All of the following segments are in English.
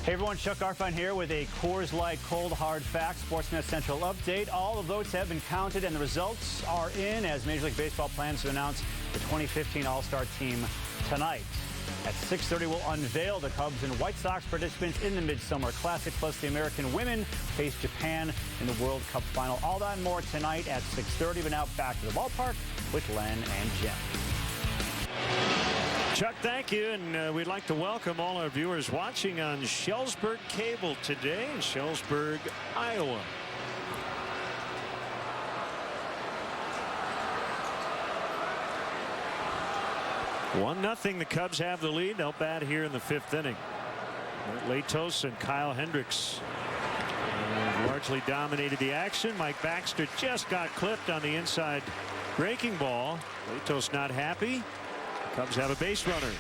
Hey everyone, Chuck Garfine here with a Coors Light Cold Hard Facts Sportsnet Central update. All the votes have been counted and the results are in as Major League Baseball plans to announce the 2015 All-Star team tonight. At 6:30, we'll unveil the Cubs and White Sox participants in the Midsummer Classic, plus the American women face Japan in the World Cup final. All that and more tonight at 6:30. But now back to the ballpark with Len and Jim. Chuck, thank you, and we'd like to welcome all our viewers watching on Shellsburg Cable today in Shellsburg, Iowa. One nothing. The Cubs have the lead. They'll bat here in the 5th inning. Latos and Kyle Hendricks largely dominated the action. Mike Baxter just got clipped on the inside breaking ball. Latos not happy. Cubs have a base runner.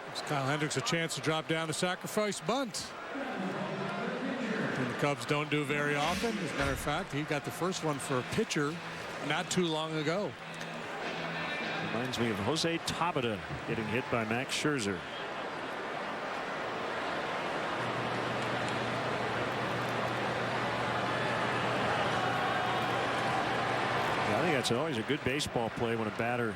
Gives Kyle Hendricks a chance to drop down a sacrifice bunt. And the Cubs don't do very often. As a matter of fact, he got the first one for a pitcher not too long ago. Reminds me of Jose Tabata getting hit by Max Scherzer. I think that's always a good baseball play when a batter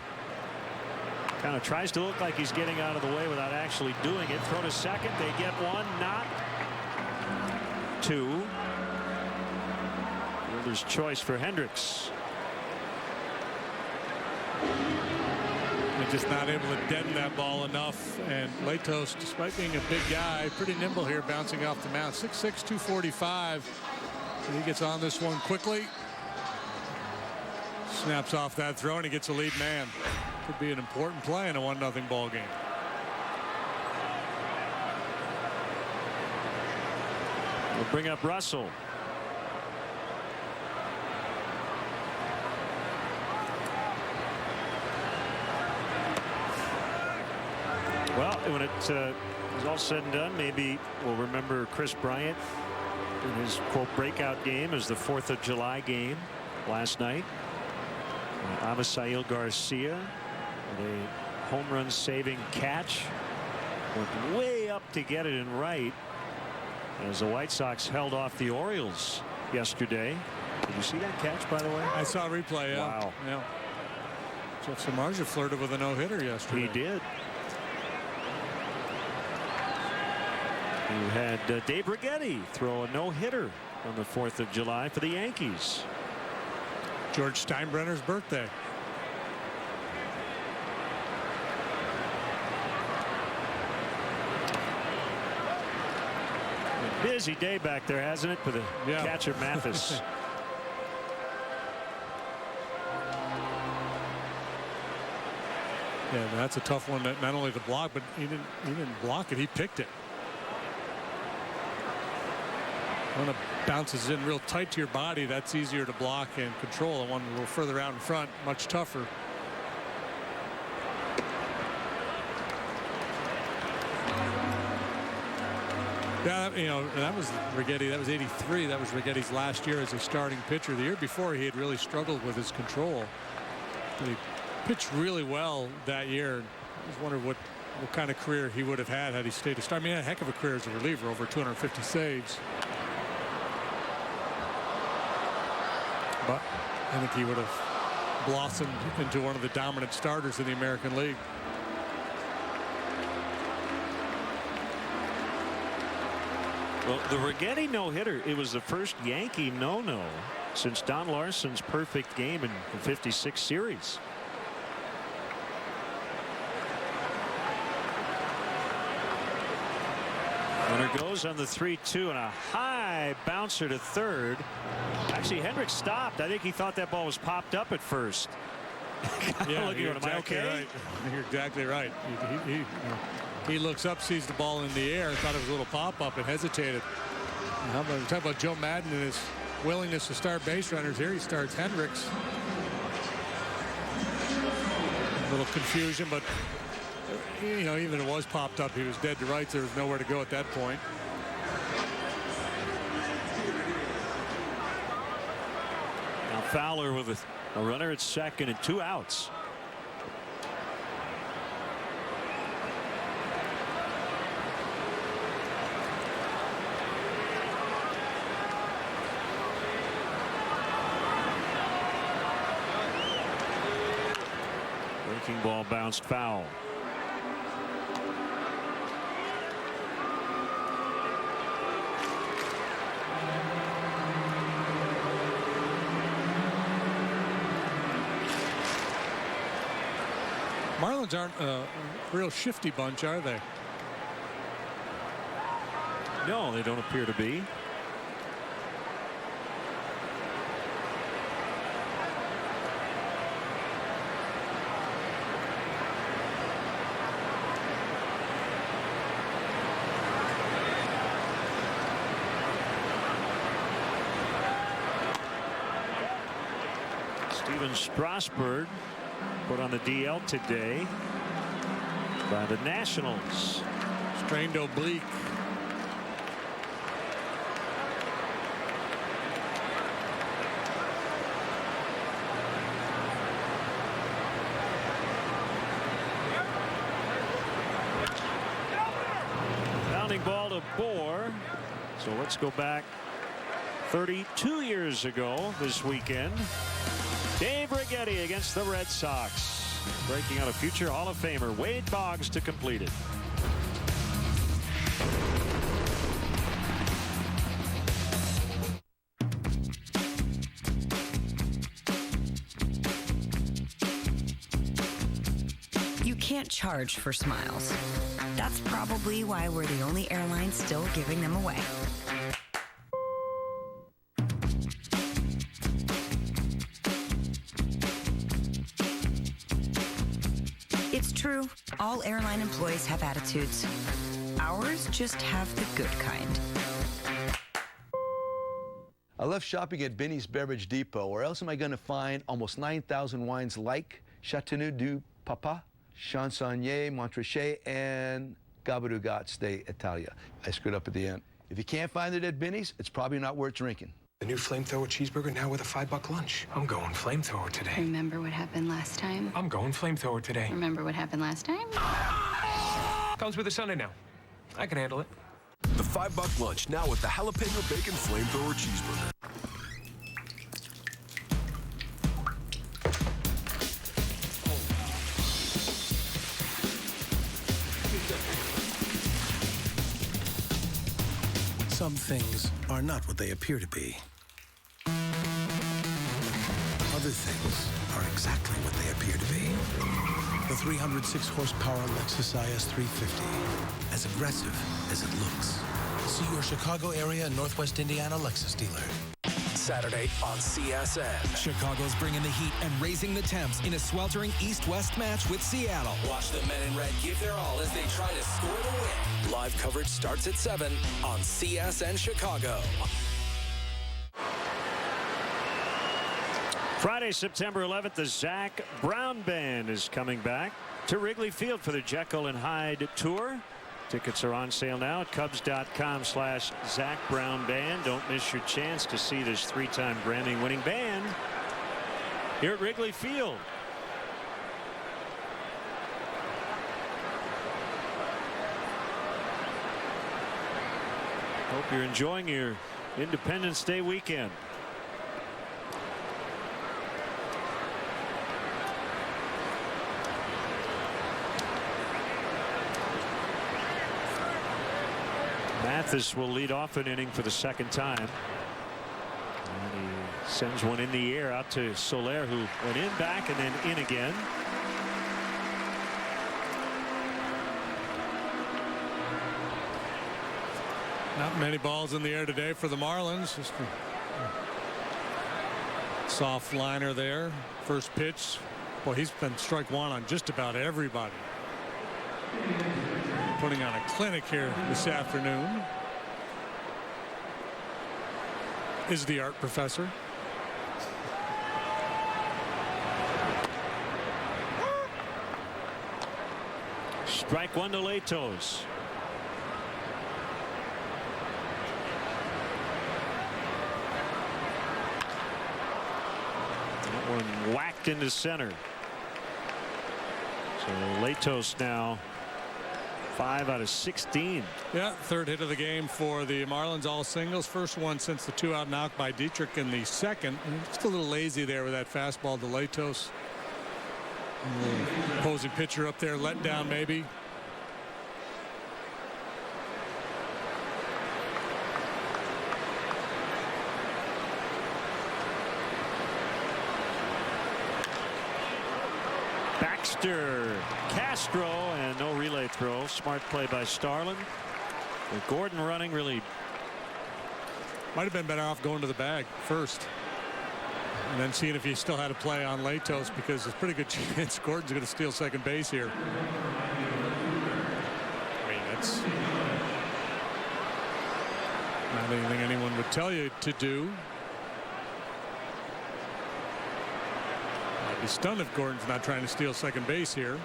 kind of tries to look like he's getting out of the way without actually doing it. Throw to second. They get one, not two. Fielder's choice for Hendricks. They're just not able to deaden that ball enough. And Latos, despite being a big guy, pretty nimble here, bouncing off the mound. 6'6", 245. And he gets on this one quickly. Snaps off that throw, and he gets a lead man. Could be an important play in a 1-0 ball game. We'll bring up Russell. Well, when it is all said and done, maybe we'll remember Chris Bryant in his quote breakout game as the 4th of July game last night. Avisail Garcia, a home run saving catch, went way up to get it in right as the White Sox held off the Orioles yesterday. Did you see that catch, by the way? I saw a replay. Yeah. Wow. Yeah. Jeff Samardzija flirted with a no-hitter yesterday. He did. You had Dave Righetti throw a no-hitter on the 4th of July for the Yankees. George Steinbrenner's birthday. A busy day back there, hasn't it, for the catcher Mathis. Yeah, that's a tough one. Not only to block, but he didn't block it. He picked it. When it bounces in real tight to your body, that's easier to block and control. The one a little further out in front, much tougher. Yeah, you know, that was Righetti. That was 83. That was Righetti's last year as a starting pitcher. The year before, he had really struggled with his control. But he pitched really well that year. I just wondered what kind of career he would have had he stayed a start. I mean, he had a heck of a career as a reliever, over 250 saves. But I think he would have blossomed into one of the dominant starters in the American League. Well, the Righetti no-hitter, it was the first Yankee no-no since Don Larson's perfect game in the 56 series. Runner goes on the 3-2 and a high bouncer to third. Actually, Hendricks stopped. I think he thought that ball was popped up at first. Yeah, looking at him, am I okay? Right. You're exactly right. He looks up, sees the ball in the air, thought it was a little pop-up, and hesitated. How about, talk about Joe Madden and his willingness to start base runners. Here he starts Hendricks. A little confusion, but you know, even if it was popped up, he was dead to rights. There was nowhere to go at that point. Now Fowler with a runner at second and 2 outs. breaking ball bounced foul. Marlins aren't a real shifty bunch, are they? No, they don't appear to be. Steven Strasburg put on the DL today by the Nationals. Strained oblique. Pounding ball to Bohr. So let's go back 32 years ago this weekend. Dave Righetti against the Red Sox. Breaking out a future Hall of Famer, Wade Boggs, to complete it. You can't charge for smiles. That's probably why we're the only airline still giving them away. It's true, all airline employees have attitudes. Ours just have the good kind. I love shopping at Binny's Beverage Depot. Where else am I going to find almost 9,000 wines like Chateauneuf du Papa, Chansonnier, Montrachet, and Gabardougat d'Italia? I screwed up at the end. If you can't find it at Binny's, it's probably not worth drinking. The new flamethrower cheeseburger now with a $5 lunch. I'm going flamethrower today. Remember what happened last time? I'm going flamethrower today. Remember what happened last time? Comes with a Sunday now. I can handle it. The $5 lunch now with the jalapeno bacon flamethrower cheeseburger. Some things are not what they appear to be. Other things are exactly what they appear to be. The 306 horsepower Lexus IS 350. As aggressive as it looks. See your Chicago area and Northwest Indiana Lexus dealer. Saturday on CSN. Chicago's bringing the heat and raising the temps in a sweltering East-West match with Seattle. Watch the men in red give their all as they try to score the win. Live coverage starts at 7 on CSN Chicago. Friday, September 11th, the Zach Brown Band is coming back to Wrigley Field for the Jekyll and Hyde Tour. Tickets are on sale now at Cubs.com/Zach Brown Band. Don't miss your chance to see this 3-time Grammy-winning band here at Wrigley Field. Hope you're enjoying your Independence Day weekend. Mathis will lead off an inning for the second time. And he sends one in the air out to Soler, who went in, back, and then in again. Not many balls in the air today for the Marlins. Just a soft liner there. First pitch. Boy, he's been strike one on just about everybody. Putting on a clinic here this afternoon is the art professor. Strike one to Latos. That one whacked into center. So Latos now 5 out of 16. Yeah, third hit of the game for the Marlins, all singles. First one since the 2-out knock by Dietrich in the second. And just a little lazy there with that fastball to Latos. Opposing pitcher up there, let down maybe. Baxter, Castro, and no relay throw. Smart play by Starlin. With Gordon running, really might have been better off going to the bag first and then seeing if he still had a play on Latos, because there's a pretty good chance Gordon's going to steal second base here. I mean, that's not anything anyone would tell you to do. I'd be stunned if Gordon's not trying to steal second base here.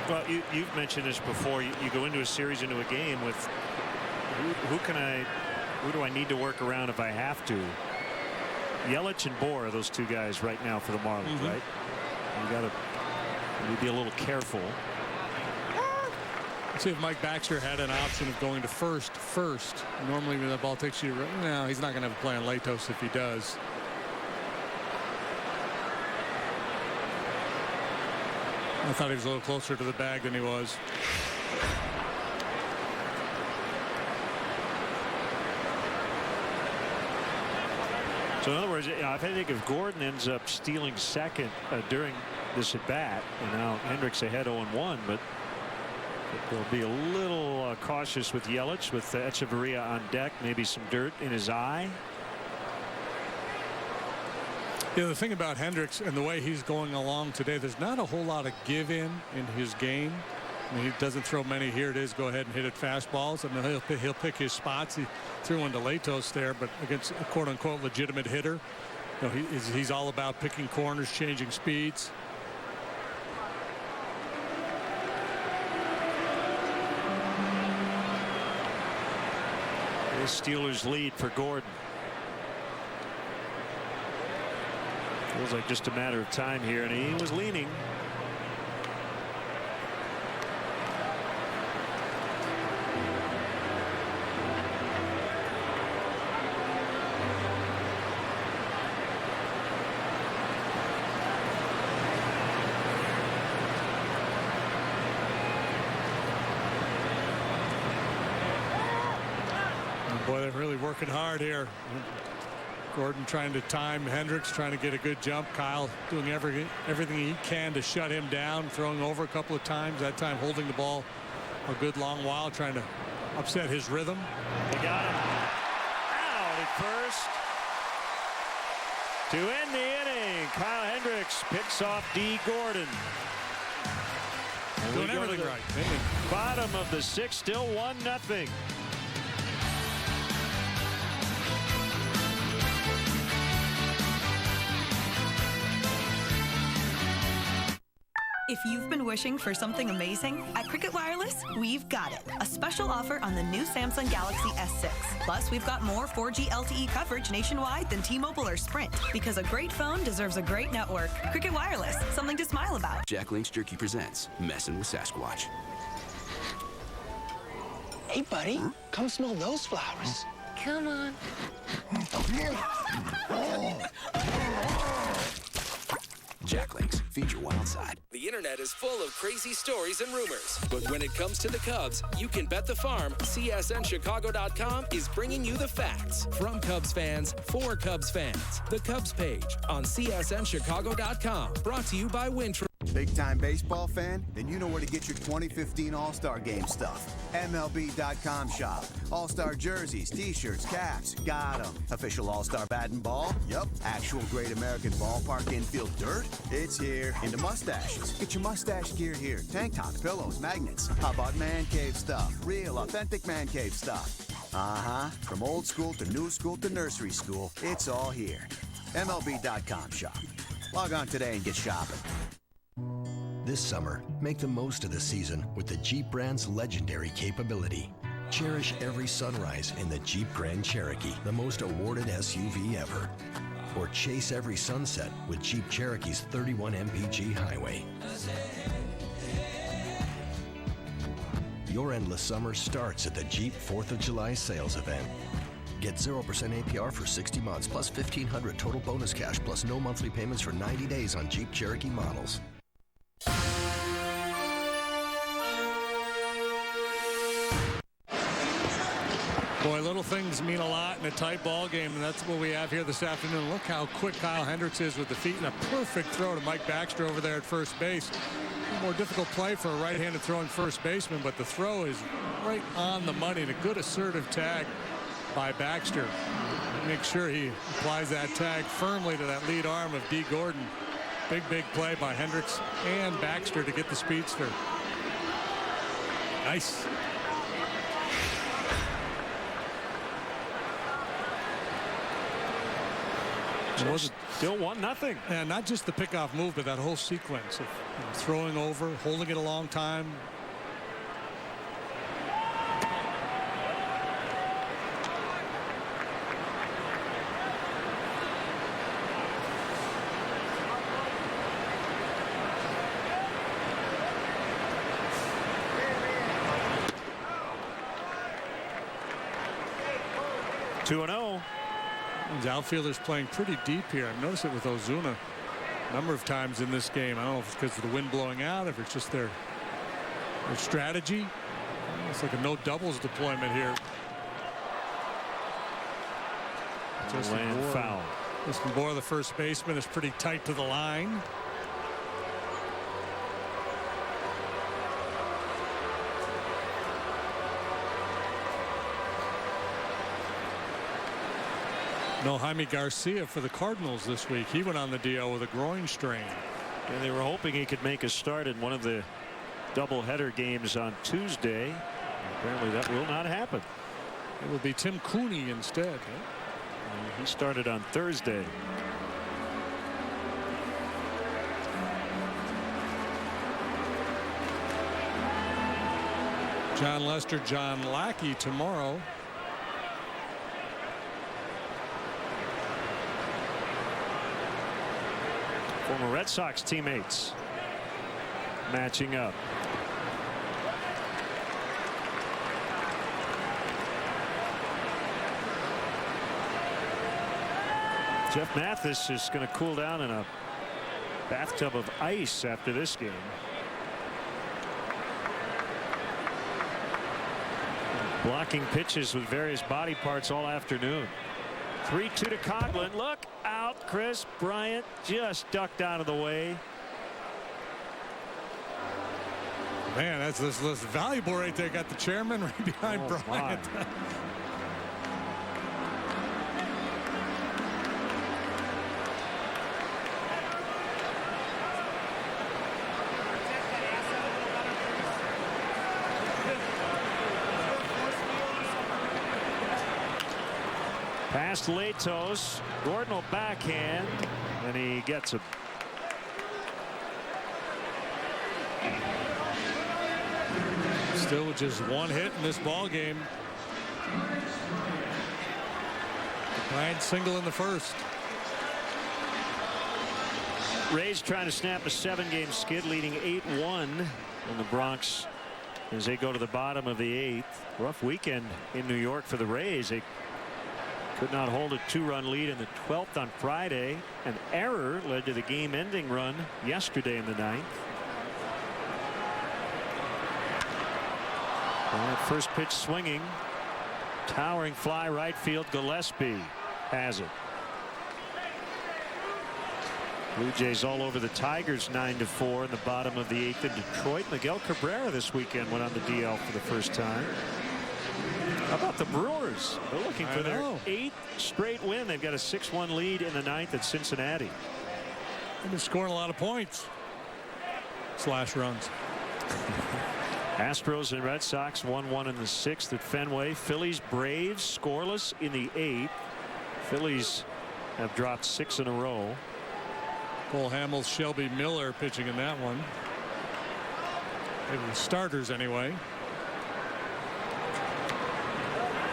Well, you've mentioned this before. You go into a series, into a game with who do I need to work around if I have to? Yelich and Bohr are those two guys right now for the Marlins, right? You got to be a little careful. Let's see if Mike Baxter had an option of going to first. Normally when the ball takes you to right now, he's not going to have a play on Latos if he does. I thought he was a little closer to the bag than he was. So in other words, I think if Gordon ends up stealing second during this at bat, and now Hendricks ahead 0-1, but they'll be a little cautious with Yelich, with Echeverria on deck, maybe some dirt in his eye. Yeah, the thing about Hendricks and the way he's going along today, there's not a whole lot of give in his game. I mean, he doesn't throw many. Here it is, go ahead and hit it fastballs. I mean, he'll pick his spots. He threw one to Latos there, but against a quote unquote legitimate hitter, you know, he's all about picking corners, changing speeds. The Steelers lead for Gordon. Feels like just a matter of time here, and he was leaning. Boy, they're really working hard here. Gordon trying to time Hendricks, trying to get a good jump. Kyle doing everything he can to shut him down, throwing over a couple of times, that time holding the ball a good long while, trying to upset his rhythm. They got him out at first. To end the inning, Kyle Hendricks picks off D. Gordon. Doing everything right. Bottom of the sixth, still 1-0. If you've been wishing for something amazing, at Cricket Wireless, we've got it. A special offer on the new Samsung Galaxy S6. Plus, we've got more 4G LTE coverage nationwide than T-Mobile or Sprint. Because a great phone deserves a great network. Cricket Wireless, something to smile about. Jack Link's Jerky presents Messin' with Sasquatch. Hey, buddy, come smell those flowers. Come on. Jack Link's, feed your wild side. The internet is full of crazy stories and rumors. But when it comes to the Cubs, you can bet the farm CSNChicago.com is bringing you the facts. From Cubs fans, for Cubs fans. The Cubs page on CSNChicago.com. Brought to you by Wintrust. Big-time baseball fan? Then you know where to get your 2015 All-Star Game stuff. MLB.com shop. All-Star jerseys, t-shirts, caps. Got 'em. Official All-Star bat and ball? Yup. Actual Great American Ballpark infield dirt? It's here. Into mustaches. Get your mustache gear here. Tank tops, pillows, magnets. How about man cave stuff? Real, authentic man cave stuff. Uh-huh. From old school to new school to nursery school, it's all here. MLB.com shop. Log on today and get shopping. This summer, make the most of the season with the Jeep brand's legendary capability. Cherish every sunrise in the Jeep Grand Cherokee, the most awarded SUV ever. Or chase every sunset with Jeep Cherokee's 31 mpg highway. Your endless summer starts at the Jeep 4th of July sales event. Get 0% APR for 60 months plus $1,500 total bonus cash plus no monthly payments for 90 days on Jeep Cherokee models. Boy, little things mean a lot in a tight ball game, and that's what we have here this afternoon. Look how quick Kyle Hendricks is with the feet, and a perfect throw to Mike Baxter over there at first base. A more difficult play for a right-handed throwing first baseman, but the throw is right on the money, and a good assertive tag by Baxter. Make sure he applies that tag firmly to that lead arm of D. Gordon. Big play by Hendricks and Baxter to get the speedster. Nice. It was still 1-0. And not just the pickoff move, but that whole sequence of throwing over, holding it a long time. (2-0). These outfielders playing pretty deep here. I've noticed it with Ozuna a number of times in this game. I don't know if it's because of the wind blowing out, if it's just their strategy. It's like a no doubles deployment here. Foul. Justin Bohr, the first baseman, is pretty tight to the line. No Jaime Garcia for the Cardinals this week. He went on the DL with a groin strain. And they were hoping he could make a start in one of the doubleheader games on Tuesday. Apparently that will not happen. It will be Tim Cooney instead. He started on Thursday. John Lester, John Lackey tomorrow. Former Red Sox teammates matching up. Jeff Mathis is going to cool down in a bathtub of ice after this game. Blocking pitches with various body parts all afternoon. 3-2 to Coghlan. Look out. Chris Bryant just ducked out of the way. Man, that's valuable right there. Got the chairman right behind Bryant. Past Latos. Gordon will backhand, and he gets him. Still with just one hit in this ball game. Bryant single in the first. Rays trying to snap a 7-game skid, leading 8-1 in the Bronx as they go to the bottom of the 8th. Rough weekend in New York for the Rays. They could not hold a 2-run lead in the 12th on Friday. An error led to the game-ending run yesterday in the 9th. First pitch swinging. Towering fly right field. Gillespie has it. Blue Jays all over the Tigers 9-4 in the bottom of the 8th in Detroit. Miguel Cabrera this weekend went on the DL for the first time. How about the Brewers? They're looking for their 8th straight win. They've got a 6-1 lead in the 9th at Cincinnati. They've been scoring a lot of points. Slash runs. Astros and Red Sox 1-1 in the 6th at Fenway. Phillies Braves scoreless in the 8th. Phillies have dropped 6 in a row. Cole Hamels, Shelby Miller pitching in that one. Maybe the starters anyway.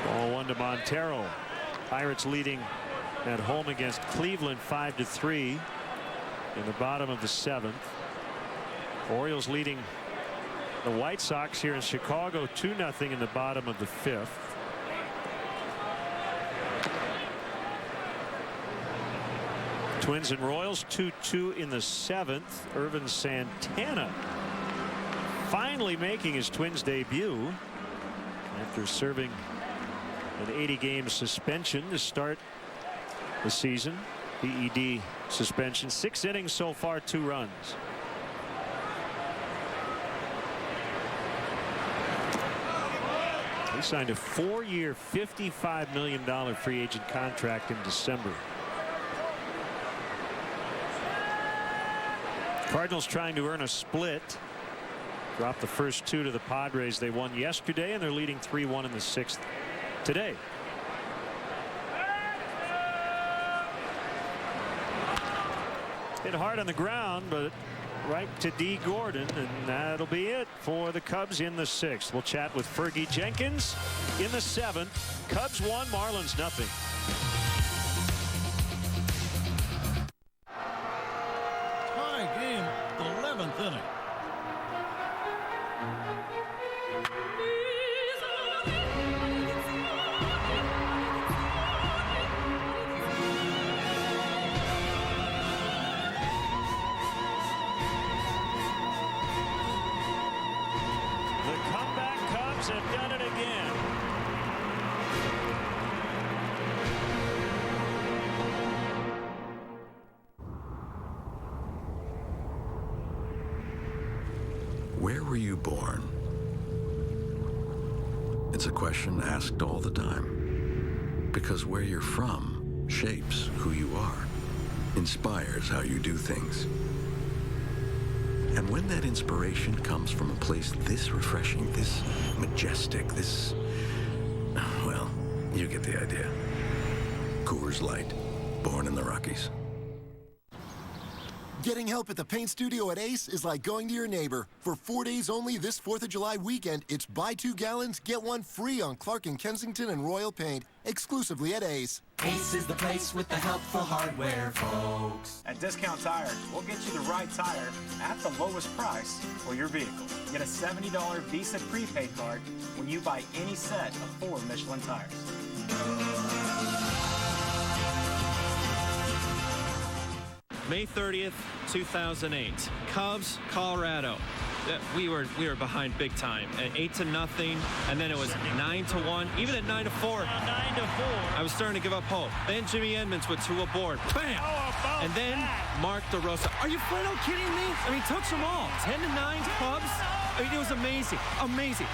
Ball one to Montero. Pirates leading at home against Cleveland 5-3 in the bottom of the 7th. Orioles leading the White Sox here in Chicago 2-0 in the bottom of the 5th. Twins and Royals 2-2 in the 7th. Irvin Santana finally making his Twins debut after serving an 80-game suspension to start the season. PED suspension. 6 innings so far, 2 runs. He signed a 4-year $55 million free agent contract in December. Cardinals trying to earn a split. Dropped the first 2 to the Padres. They won yesterday, and they're leading 3-1 in the 6th today. Hit hard on the ground, but right to D. Gordon, and that'll be it for the Cubs in the 6th. We'll chat with Fergie Jenkins in the 7th. Cubs 1, Marlins 0. Tie game, 11th inning. Have done it again. Where were you born? It's a question asked all the time. Because where you're from shapes who you are, inspires how you do things. And when that inspiration comes from a place this refreshing, this majestic, this, well, you get the idea. Coors Light, born in the Rockies. Getting help at the paint studio at Ace is like going to your neighbor. For 4 days only this 4th of July weekend, it's buy 2 gallons, get 1 free on Clark and Kensington and Royal Paint, exclusively at Ace. Ace is the place with the helpful hardware, folks. At Discount Tire, we'll get you the right tire at the lowest price for your vehicle. Get a $70 Visa prepaid card when you buy any set of 4 Michelin tires. May 30th, 2008. Cubs, Colorado. We were behind big time at 8-0, and then it was 9-1. Even at 9-4, I was starting to give up hope. Then Jimmy Edmonds with 2 aboard. Bam! And then Mark DeRosa. Are you flat out kidding me? I mean, touch them all. 10-9 Cubs. I mean, it was amazing. Amazing.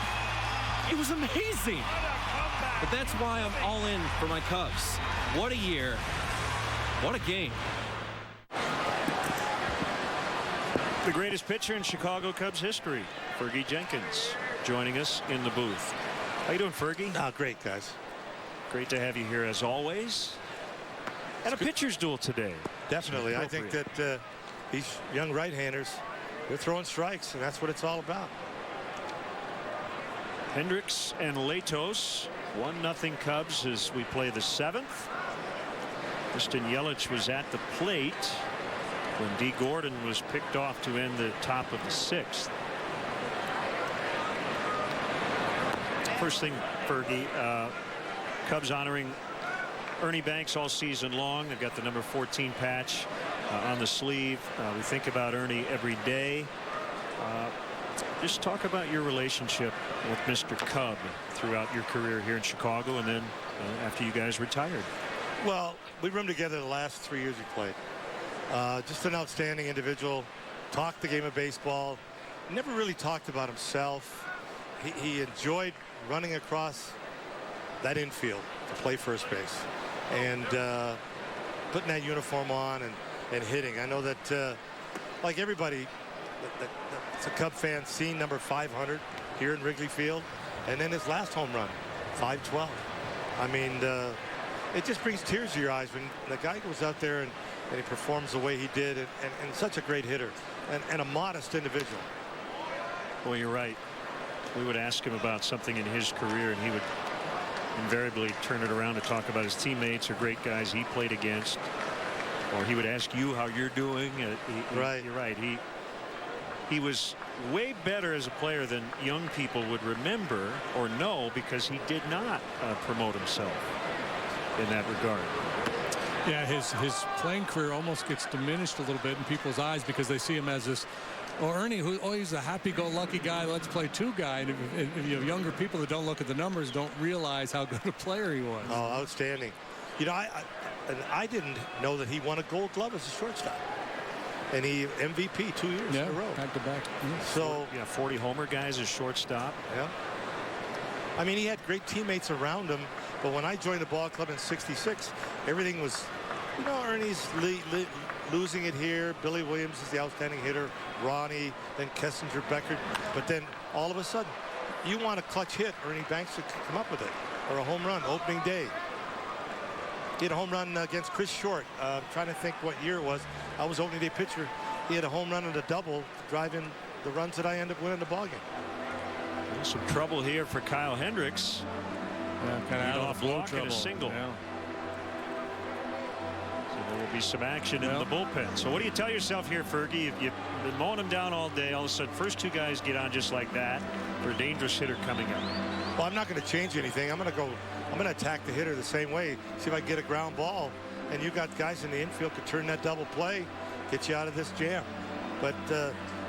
It was amazing. But that's why I'm all in for my Cubs. What a year. What a game. The greatest pitcher in Chicago Cubs history, Fergie Jenkins, joining us in the booth. How you doing, Fergie? Great, guys. Great to have you here as always. And a pitcher's duel today. Definitely. I think that these young right-handers, they're throwing strikes, and that's what it's all about. Hendricks and Latos, 1-0 Cubs as we play the 7th. Kristen Yelich was at the plate when D. Gordon was picked off to end the top of the 6th. First thing, Fergie, Cubs honoring Ernie Banks all season long. They've got the number 14 patch on the sleeve. We think about Ernie every day. Just talk about your relationship with Mr. Cub throughout your career here in Chicago, and then after you guys retired. Well, we roomed together the last 3 years we played. Just an outstanding individual. Talked the game of baseball. Never really talked about himself. He enjoyed running across that infield to play first base and putting that uniform on and hitting. I know that like everybody that's a Cub fan, seen number 500 here in Wrigley Field, and then his last home run, 512. I mean, it just brings tears to your eyes when the guy goes out there and he performs the way he did, and such a great hitter and a modest individual. Well, you're right. We would ask him about something in his career, and he would invariably turn it around to talk about his teammates or great guys he played against, or he would ask you how you're doing. Right. You're right. He was way better as a player than young people would remember or know, because he did not promote himself in that regard. Yeah, his playing career almost gets diminished a little bit in people's eyes because they see him as this, Ernie, he's a happy-go-lucky guy, let's play two guy. And if you have younger people that don't look at the numbers, don't realize how good a player he was. Oh, outstanding. You know, I didn't know that he won a Gold Glove as a shortstop. And he MVP 2 years in a row. Back-to-back. So, 40 homer guys as shortstop. Yeah. I mean, he had great teammates around him, but when I joined the ball club in '66, everything was, you know, Ernie's losing it here. Billy Williams is the outstanding hitter. Ronnie, then Kessinger, Beckert. But then all of a sudden, you want a clutch hit, Ernie Banks to come up with it, or a home run opening day. He had a home run against Chris Short. I'm trying to think what year it was. I was opening day pitcher. He had a home run and a double to drive in the runs that I ended up winning the ballgame. Some trouble here for Kyle Hendricks. Kind of off walk and a single. Yeah. So there will be some action in the bullpen. So what do you tell yourself here, Fergie? If you've been mowing them down all day, all of a sudden first two guys get on just like that for a dangerous hitter coming up. Well, I'm not going to change anything. I'm going to attack the hitter the same way. See if I can get a ground ball. And you got guys in the infield could turn that double play, get you out of this jam. But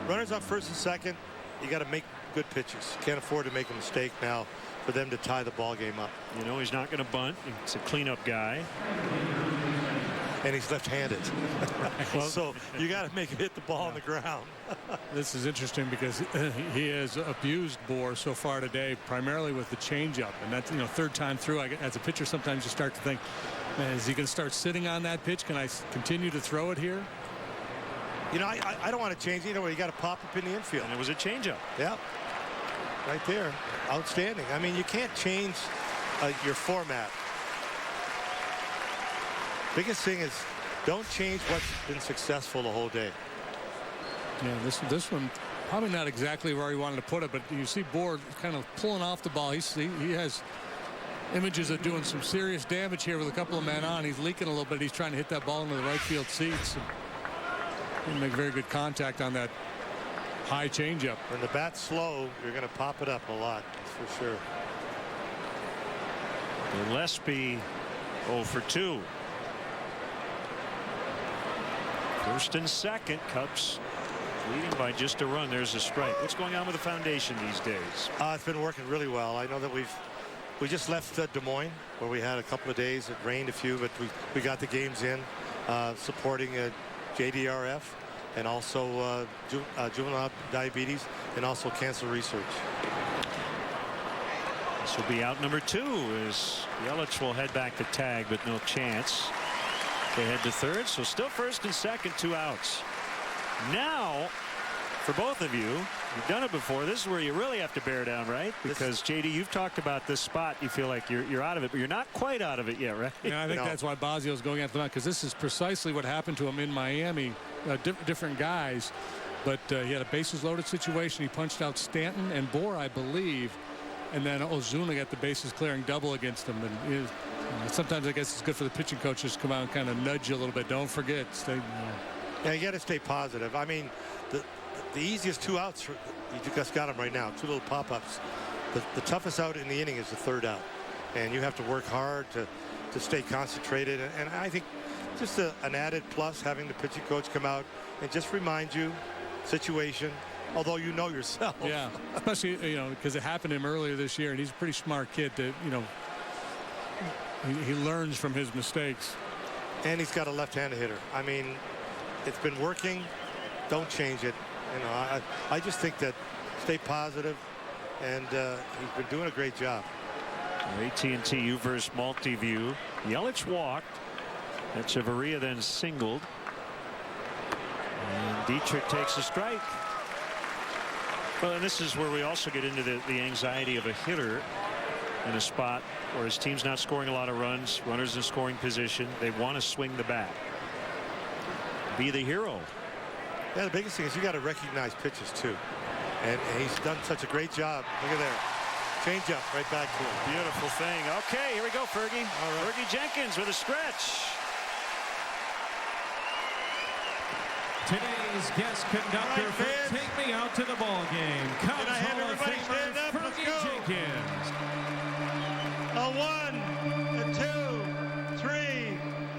runners on first and second, you got to make good pitches. Can't afford to make a mistake now for them to tie the ball game up. You know, he's not going to bunt. It's a cleanup guy. And he's left-handed. So you got to make him hit the ball on the ground. This is interesting because he has abused Bohr so far today, primarily with the changeup. And that's, third time through, as a pitcher, sometimes you start to think, man, is he going to start sitting on that pitch? Can I continue to throw it here? You know, I don't want to change either way. You got to pop up in the infield. And it was a changeup. Yeah. Right there. Outstanding. I mean, you can't change your format. Biggest thing is don't change what's been successful the whole day. Yeah, this one probably not exactly where he wanted to put it, but you see Bohr kind of pulling off the ball. He has images of doing some serious damage here with a couple of men on. He's leaking a little bit. He's trying to hit that ball into the right field seats. And make very good contact on that high changeup. When the bat's slow, you're going to pop it up a lot, that's for sure. Gillespie 0 for 2. First and second, Cubs leading by just a run. There's a strike. What's going on with the foundation these days? It's been working really well. I know that we just left Des Moines, where we had a couple of days. It rained a few, but we got the games in, supporting JDRF and also juvenile diabetes and also cancer research. This will be out number 2 as Yelich will head back to tag, but no chance. They head to third, so still first and second, 2 outs. Now, for both of you, you've done it before. This is where you really have to bear down, right? Because, JD, you've talked about this spot. You feel like you're out of it, but you're not quite out of it yet, right? Yeah, I think that's why Basio's going after the mound, because this is precisely what happened to him in Miami. Different guys, but he had a bases-loaded situation. He punched out Stanton and Bohr, I believe, and then Ozuna got the bases clearing double against him. And sometimes I guess it's good for the pitching coaches to come out and kind of nudge you a little bit. Don't forget, stay. Yeah, you got to stay positive. I mean, the easiest 2 outs, you just got them right now. 2 little pop-ups. The toughest out in the inning is the third out, and you have to work hard to stay concentrated. And I think just an added plus having the pitching coach come out and just remind you situation, although you know yourself. Yeah, especially because it happened to him earlier this year, and he's a pretty smart kid. That he learns from his mistakes. And he's got a left-handed hitter. I mean, it's been working. Don't change it. I just think that stay positive, and he's been doing a great job. AT&T U-verse multi-view. Yelich walked. Echeverria then singled. And Dietrich takes a strike. Well, and this is where we also get into the anxiety of a hitter in a spot where his team's not scoring a lot of runs, runners in scoring position. They want to swing the bat. Be the hero. Yeah, the biggest thing is you got to recognize pitches too. And he's done such a great job. Look at there. Change up, right back to him. Beautiful thing. Okay, here we go, Fergie. Fergie Jenkins with a stretch. Today's guest conductor for Take Me Out to the Ball Game, Cubs Hall of Famer Fergie Jenkins. A 1, a 2, 3.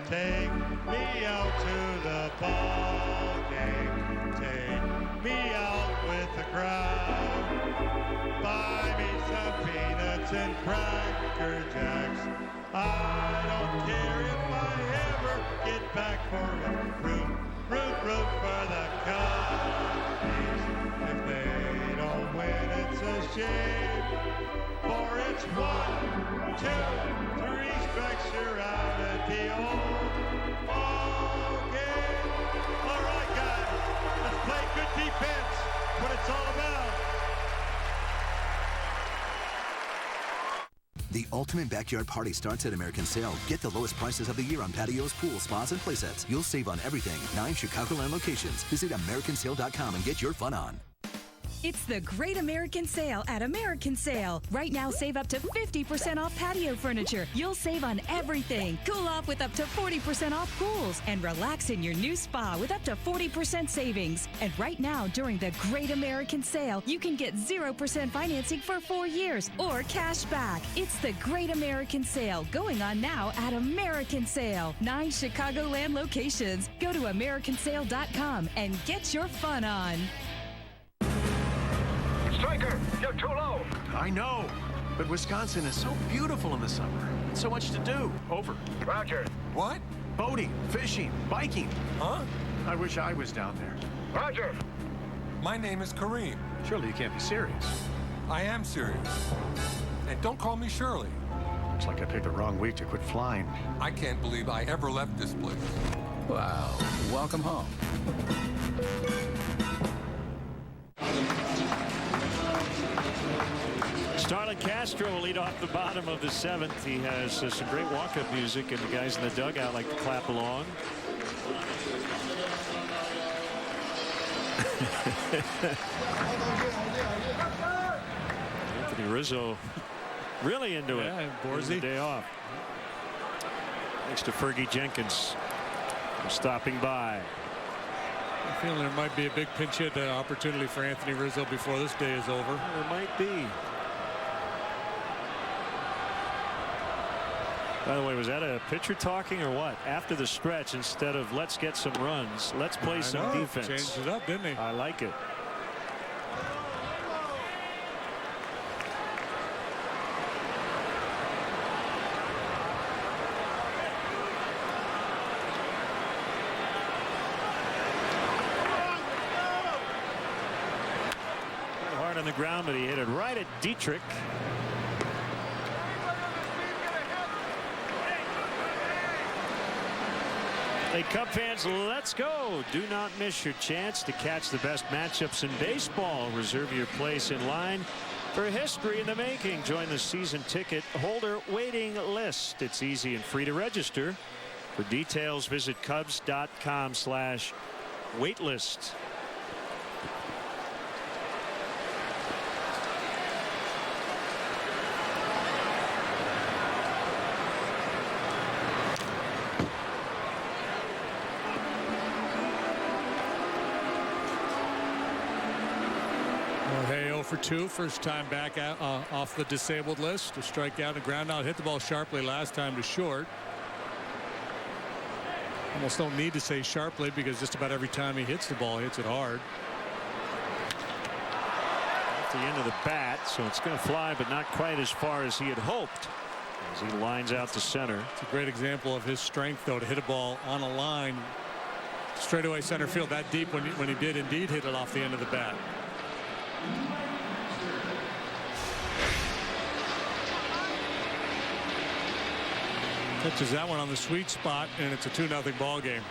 Take me out to the ball game. Take me out with the crowd. Buy me some peanuts and Cracker Jacks. I don't care if I ever get back for a root for the Cubs. If they don't win, it's a shame. For it's 1, 2, 3 strikes, you're out at the old ball game. All right, guys, let's play good defense. What it's all about. The ultimate backyard party starts at American Sale. Get the lowest prices of the year on patios, pools, spas, and playsets. You'll save on everything. 9 Chicagoland locations. Visit AmericanSale.com and get your fun on. It's the Great American Sale at American Sale. Right now, save up to 50% off patio furniture. You'll save on everything. Cool off with up to 40% off pools. And relax in your new spa with up to 40% savings. And right now, during the Great American Sale, you can get 0% financing for 4 years or cash back. It's the Great American Sale going on now at American Sale. 9 Chicagoland locations. Go to AmericanSale.com and get your fun on. Striker, you're too low. I know, but Wisconsin is so beautiful in the summer. So much to do. Over. Roger. What? Boating, fishing, biking. Huh? I wish I was down there. Roger. My name is Kareem. Surely you can't be serious. I am serious. And don't call me Shirley. Looks like I picked the wrong week to quit flying. I can't believe I ever left this place. Wow. Welcome home. Starlin Castro will lead off the bottom of the 7th. He has some great walk-up music, and the guys in the dugout like to clap along. Anthony Rizzo really into it. Yeah, Borzy. The day off. Thanks to Fergie Jenkins for stopping by. I'm feeling there might be a big pinch hit opportunity for Anthony Rizzo before this day is over. There might be. By the way, was that a pitcher talking or what? After the stretch, instead of let's get some runs, let's play some defense. Changed it up, didn't he? I like it. Hard on the ground, but he hit it right at Dietrich. Hey, Cub fans, let's go. Do not miss your chance to catch the best matchups in baseball. Reserve your place in line for history in the making. Join the season ticket holder waiting list. It's easy and free to register. For details, visit Cubs.com/waitlist. For 2, first time back out, off the disabled list. To strike out and ground out, hit the ball sharply last time to short. Almost don't need to say sharply because just about every time he hits the ball, he hits it hard. At the end of the bat, so it's going to fly, but not quite as far as he had hoped as he lines out to center. It's a great example of his strength, though, to hit a ball on a line straightaway center field that deep when he did indeed hit it off the end of the bat. Catches that one on the sweet spot, and it's a 2-0 ball game.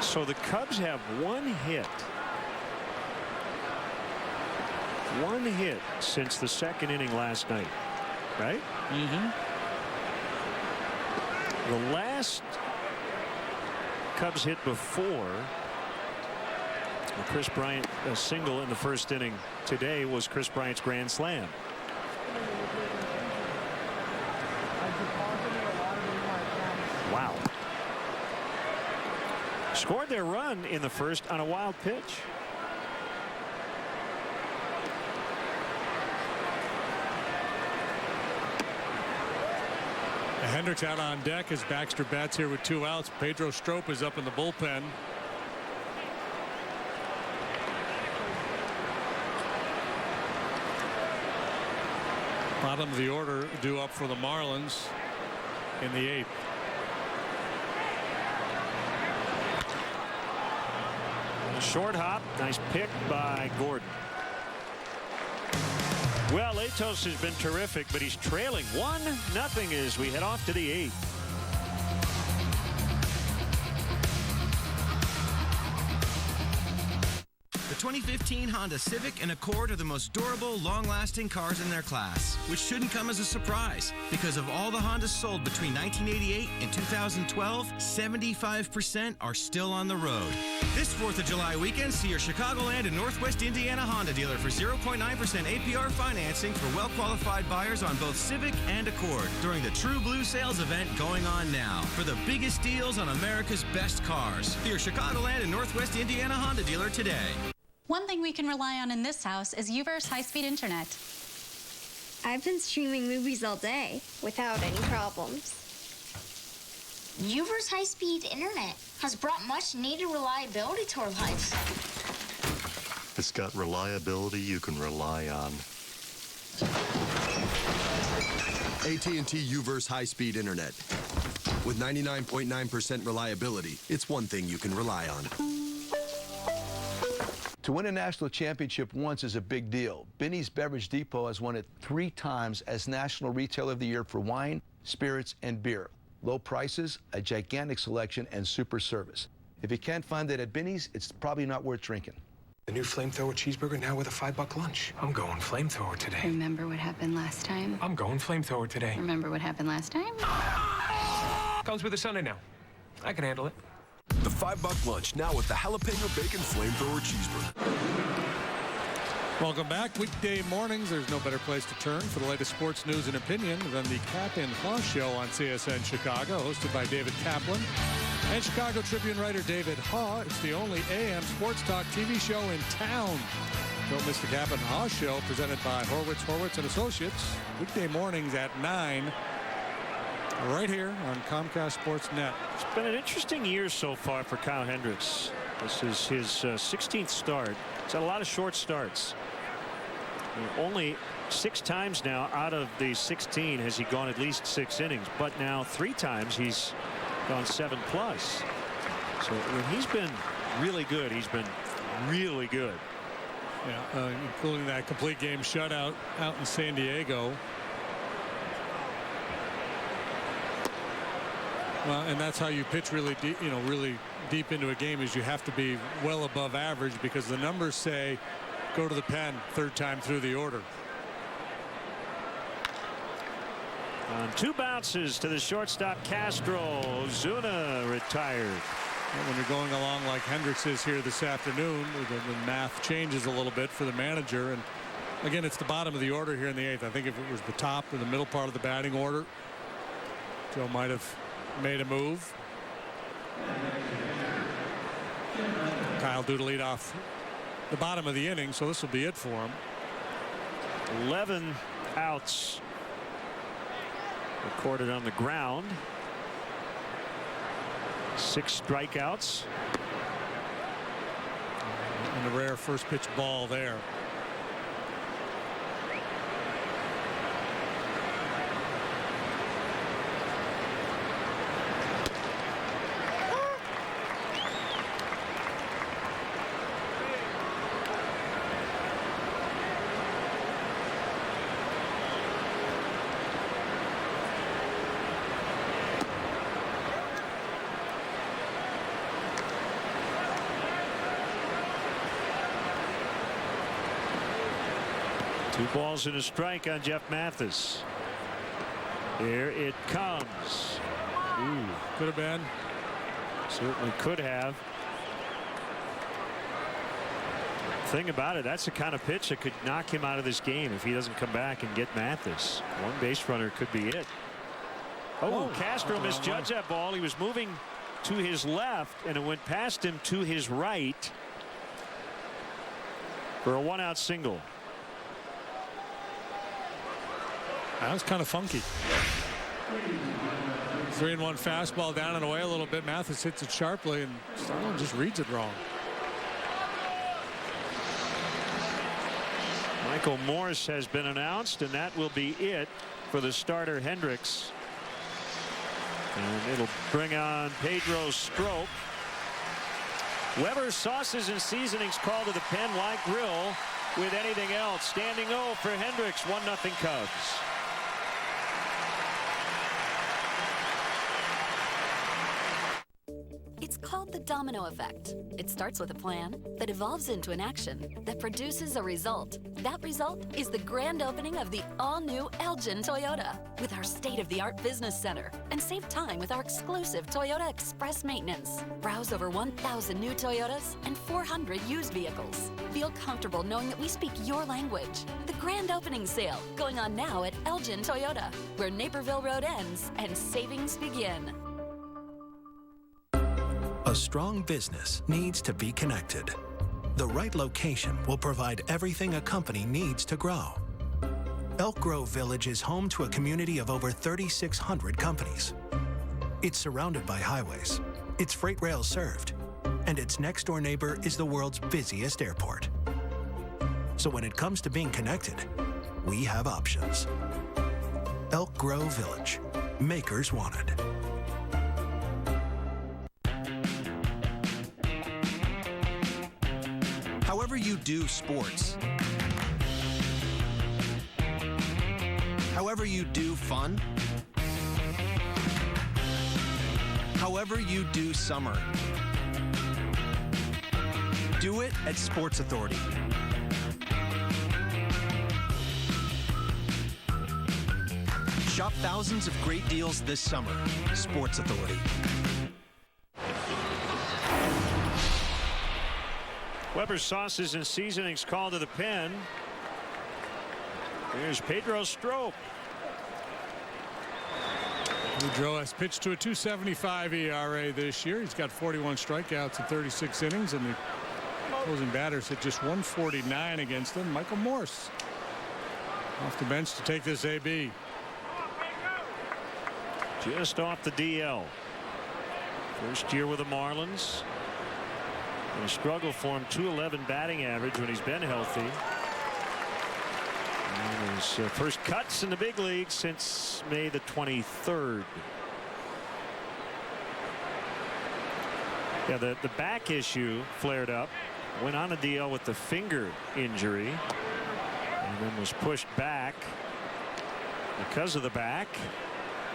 So the Cubs have one hit since the second inning last night. right? The last Cubs hit before Chris Bryant a single in the first inning today was Chris Bryant's grand slam. Wow. Scored their run in the first on a wild pitch. Hendricks out on deck as Baxter bats here with 2 outs. Pedro Strop is up in the bullpen. Bottom of the order due up for the Marlins in the 8th. Short hop. Nice pick by Gordon. Well, Latos has been terrific, but he's trailing 1-0 as we head off to the 8th. The 2015 Honda Civic and Accord are the most durable, long-lasting cars in their class, which shouldn't come as a surprise. Because of all the Hondas sold between 1988 and 2012, 75% are still on the road. This 4th of July weekend, see your Chicagoland and Northwest Indiana Honda dealer for 0.9% APR financing for well-qualified buyers on both Civic and Accord during the True Blue sales event going on now. For the biggest deals on America's best cars, see your Chicagoland and Northwest Indiana Honda dealer today. One thing we can rely on in this house is UVerse high-speed internet. I've been streaming movies all day without any problems. UVerse high-speed internet has brought much-needed reliability to our lives. It's got reliability you can rely on. AT&T UVerse high-speed internet. With 99.9% reliability, it's one thing you can rely on. To win a national championship once is a big deal. Binny's Beverage Depot has won it 3 times as National Retailer of the Year for wine, spirits, and beer. Low prices, a gigantic selection, and super service. If you can't find it at Binny's, it's probably not worth drinking. The new flamethrower cheeseburger now with a $5 lunch. I'm going flamethrower today. Remember what happened last time? I'm going flamethrower today. Remember what happened last time? Comes with a Sunday now. I can handle it. The $5 lunch now with the jalapeno bacon flamethrower cheeseburger. Welcome back. Weekday mornings, there's no better place to turn for the latest sports news and opinion than the Cap and Haw Show on CSN Chicago, hosted by David Kaplan and Chicago Tribune writer David Haw. It's the only AM sports talk TV show in town. Don't miss the Cap and Haw Show, presented by Horwitz and Associates. Weekday mornings at 9. Right here on Comcast Sports Net. It's been an interesting year so far for Kyle Hendricks. This is his 16th start. He's had a lot of short starts. Only 6 times now out of the 16 has he gone at least 6 innings. But now 3 times he's gone 7+. So when he's been really good, he's been really good. Yeah, including that complete game shutout out in San Diego. Well, and that's how you pitch really deep, really deep into a game, is you have to be well above average, because the numbers say go to the pen 3rd time through the order. On 2 bounces to the shortstop Castro. Ozuna retired. And when you're going along like Hendricks is here this afternoon, the math changes a little bit for the manager. And again, it's the bottom of the order here in the 8th. I think if it was the top or the middle part of the batting order, Joe might have made a move. Kyle due to lead off the bottom of the inning, so this will be it for him. 11 outs recorded on the ground. 6 strikeouts. And a rare first pitch ball there. Two balls and a strike on Jeff Mathis. Here it comes. Ooh. Could have been. Certainly could have. Thing about it, that's the kind of pitch that could knock him out of this game if he doesn't come back and get Mathis. One base runner could be it. Oh, Castro misjudged that ball. He was moving to his left, and it went past him to his right for a one-out single. That was kind of funky. 3-1 fastball down and away a little bit. Mathis hits it sharply, and Starlin just reads it wrong. Michael Morse has been announced, and that will be it for the starter Hendricks. And it'll bring on Pedro Strop. Weber's sauces and seasonings called to the pen. Why grill with anything else? Standing O for Hendricks. 1-0 Cubs. It's called the domino effect. It starts with a plan that evolves into an action that produces a result. That result is the grand opening of the all-new Elgin Toyota with our state-of-the-art business center, and save time with our exclusive Toyota Express Maintenance. Browse over 1,000 new Toyotas and 400 used vehicles. Feel comfortable knowing that we speak your language. The grand opening sale going on now at Elgin Toyota, where Naperville Road ends and savings begin. A strong business needs to be connected. The right location will provide everything a company needs to grow. Elk Grove Village is home to a community of over 3,600 companies. It's surrounded by highways, its freight rail served, and its next-door neighbor is the world's busiest airport. So when it comes to being connected, we have options. Elk Grove Village, makers wanted. However you do sports, however you do fun, however you do summer, do it at Sports Authority. Shop thousands of great deals this summer. Sports Authority. Weber's sauces and seasonings called to the pen. Here's Pedro Strop. Pedro has pitched to a 2.75 ERA this year. He's got 41 strikeouts in 36 innings, and the opposing batters hit just 149 against him. Michael Morse off the bench to take this AB. Just off the DL. First year with the Marlins. A struggle for him. 211 batting average when he's been healthy. And his first cuts in the big league since May the 23rd. Yeah, the back issue flared up. Went on a DL with the finger injury, and then was pushed back because of the back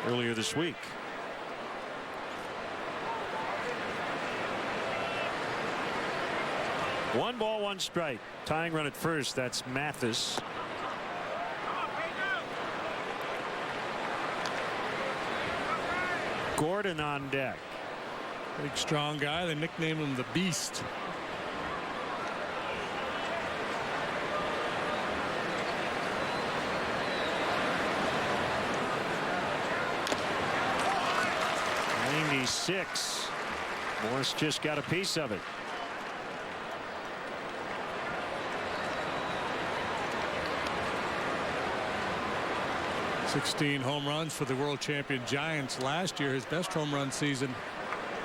earlier this week. One ball, one strike. Tying run at first. That's Mathis. Gordon on deck. Big strong guy. They nicknamed him the Beast. .96. Morse just got a piece of it. .16 home runs for the world champion Giants last year. His best home run season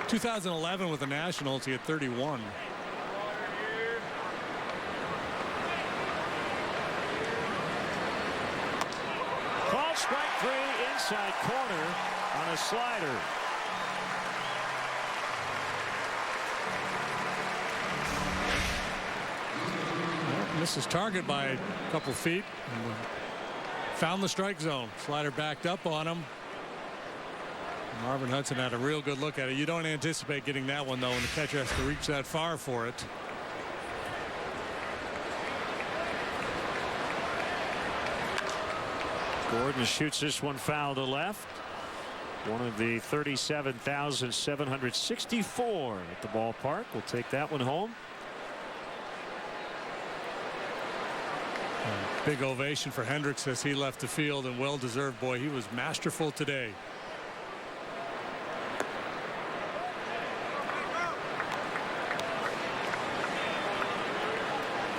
2011 with the Nationals. He had 31. Called strike three, inside corner on a slider. Well, misses target by a couple feet. Found the strike zone. Slider backed up on him. Marvin Hudson had a real good look at it. You don't anticipate getting that one, though, when the catcher has to reach that far for it. Gordon shoots this one foul to left. One of the 37,764 at the ballpark. We'll take that one home. Big ovation for Hendricks as he left the field, and well deserved. Boy, he was masterful today.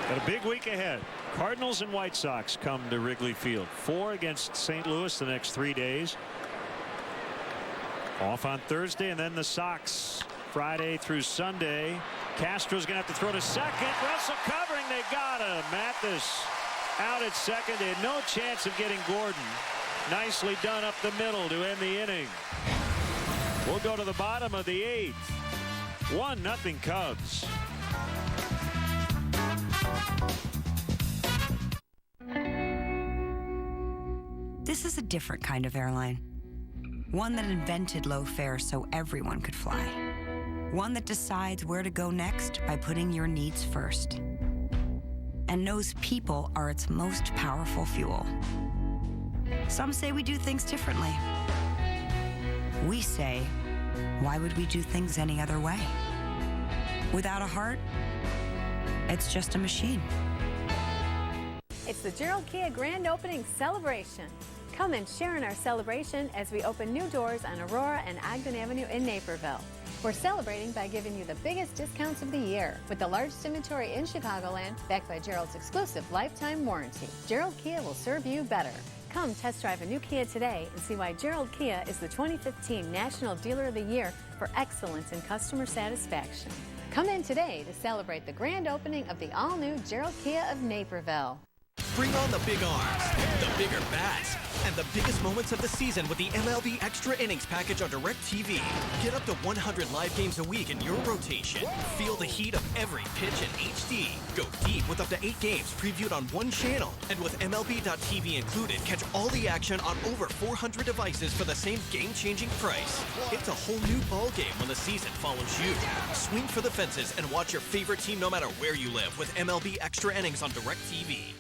Got a big week ahead. Cardinals and White Sox come to Wrigley Field. 4 against St. Louis the next 3 days. Off on Thursday, and then the Sox Friday through Sunday. Castro's going to have to throw to second. Russell covering. They got him. Mathis out at second. They had no chance of getting Gordon. Nicely done up the middle to end the inning. We'll go to the bottom of the 8th. 1-0 Cubs. This is a different kind of airline. One that invented low fares so everyone could fly. One that decides where to go next by putting your needs first. And knows people are its most powerful fuel. Some say we do things differently. We say, why would we do things any other way? Without a heart, it's just a machine. It's the Gerald Kia Grand Opening Celebration. Come and share in our celebration as we open new doors on Aurora and Ogden Avenue in Naperville. We're celebrating by giving you the biggest discounts of the year with the largest inventory in Chicagoland, backed by Gerald's exclusive lifetime warranty. Gerald Kia will serve you better. Come test drive a new Kia today and see why Gerald Kia is the 2015 National Dealer of the Year for excellence in customer satisfaction. Come in today to celebrate the grand opening of the all-new Gerald Kia of Naperville. Bring on the big arms, the bigger bats, and the biggest moments of the season with the MLB Extra Innings package on DirecTV. Get up to 100 live games a week in your rotation. Feel the heat of every pitch in HD. Go deep with up to 8 games previewed on one channel. And with MLB.TV included, catch all the action on over 400 devices for the same game-changing price. It's a whole new ballgame when the season follows you. Swing for the fences and watch your favorite team no matter where you live with MLB Extra Innings on DirecTV.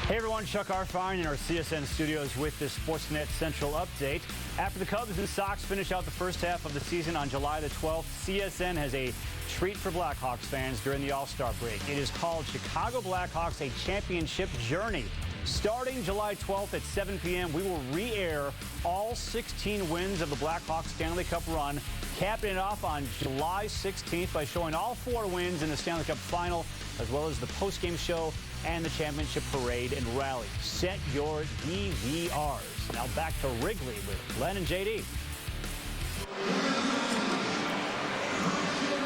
Hey everyone, Chuck Arfine in our CSN studios with the Sportsnet Central update. After the Cubs and Sox finish out the first half of the season on July the 12th, CSN has a treat for Blackhawks fans during the All-Star break. It is called Chicago Blackhawks, a Championship Journey. Starting July 12th at 7 p.m., we will re-air all 16 wins of the Blackhawks Stanley Cup run, capping it off on July 16th by showing all 4 wins in the Stanley Cup final, as well as the post-game show and the championship parade and rally. Set your DVRs. Now back to Wrigley with Len and JD.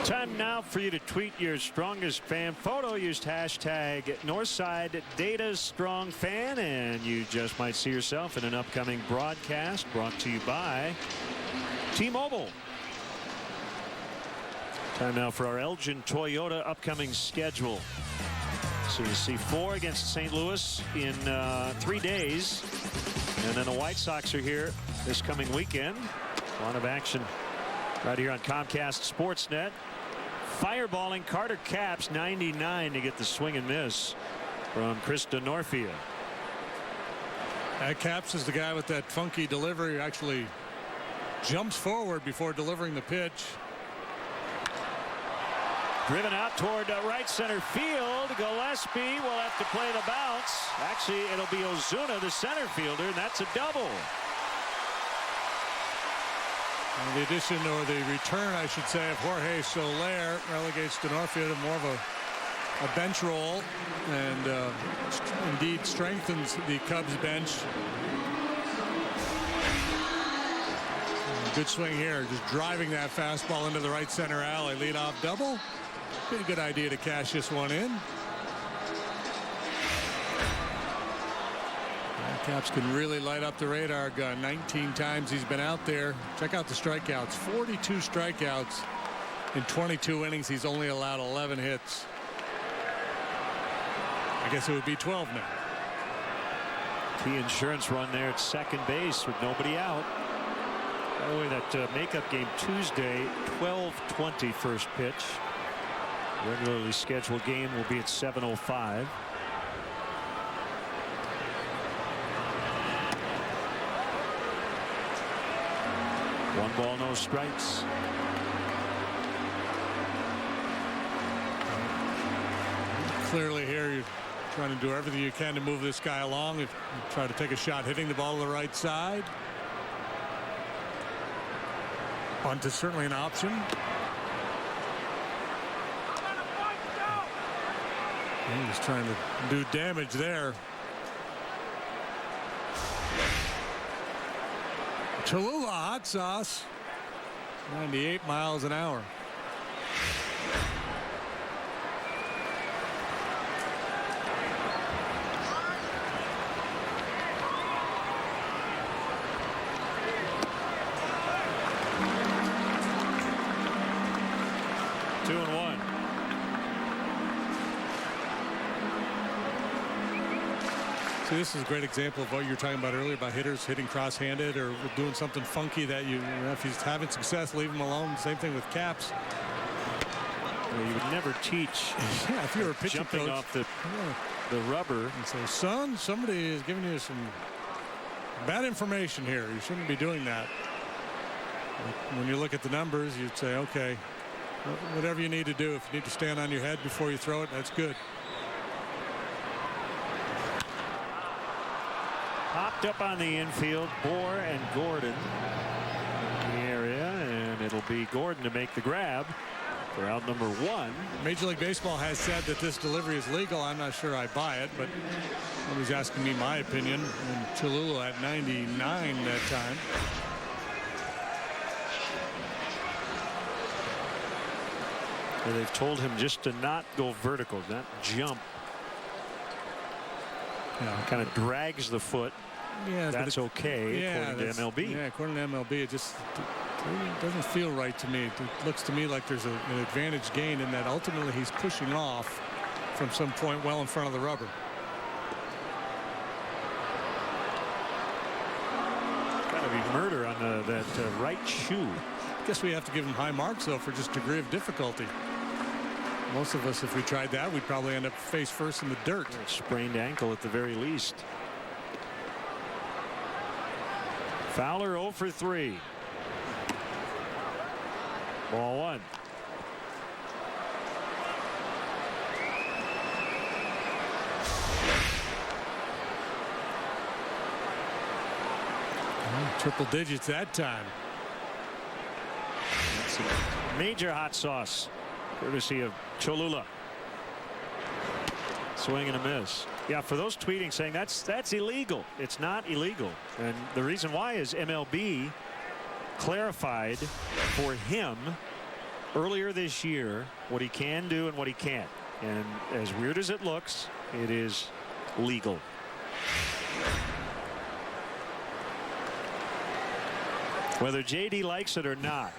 Time now for you to tweet your strongest fan photo. Use hashtag Northside Data Strong Fan, and you just might see yourself in an upcoming broadcast brought to you by T-Mobile. Time now for our Elgin Toyota upcoming schedule. So you see 4 against St. Louis in 3 days. And then the White Sox are here this coming weekend. A lot of action right here on Comcast Sportsnet. Fireballing Carter Capps 99 to get the swing and miss from Chris Denorfia. Capps is the guy with that funky delivery, actually jumps forward before delivering the pitch. Driven out toward right center field. Gillespie will have to play the bounce. Actually, it'll be Ozuna, the center fielder, and that's a double. And the addition, or the return, I should say, of Jorge Soler relegates Denorfia to more of a bench role, and indeed strengthens the Cubs bench. Good swing here, just driving that fastball into the right center alley. Leadoff double. Pretty good idea to cash this one in. Capps can really light up the radar gun. 19 times he's been out there. Check out the strikeouts. 42 strikeouts in 22 innings. He's only allowed 11 hits. I guess it would be 12 now. Key insurance run there at second base with nobody out. By the way, that makeup game Tuesday, 12:20 first pitch. Regularly scheduled game will be at 7:05. 1 ball, no strikes. Clearly here you're trying to do everything you can to move this guy along. If you try to take a shot hitting the ball to the right side. Bunt is certainly an option. He's trying to do damage there. Cholula hot sauce. 98 miles an hour. See, this is a great example of what you were talking about earlier about hitters hitting cross-handed or doing something funky that you know, if he's having success, leave him alone. Same thing with Caps. Well, you would never teach. Yeah, if you're a pitching jumping coach, off the rubber and say, son, somebody is giving you some bad information here. You shouldn't be doing that. When you look at the numbers, you'd say, okay, whatever you need to do. If you need to stand on your head before you throw it, that's good. Popped up on the infield. Bohr and Gordon in the area, and it'll be Gordon to make the grab for out number 1. Major League Baseball has said that this delivery is legal. I'm not sure I buy it, but nobody's asking me my opinion. And Cholula at 99 that time. Well, they've told him just to not go vertical, not jump. Kind of drags the foot. Yeah, that's okay, according to MLB. Yeah, according to MLB, it just doesn't feel right to me. It looks to me like there's an advantage gained in that ultimately he's pushing off from some point well in front of the rubber. Got to be murder on that right shoe. I guess we have to give him high marks, though, for just degree of difficulty. Most of us, if we tried that, we'd probably end up face first in the dirt. Sprained ankle at the very least. Fowler 0 for 3. Ball 1. Triple digits that time. That's a major hot sauce, courtesy of Cholula. Swing and a miss. Yeah, for those tweeting saying that's illegal. It's not illegal. And the reason why is MLB clarified for him earlier this year what he can do and what he can't. And as weird as it looks, it is legal. Whether JD likes it or not.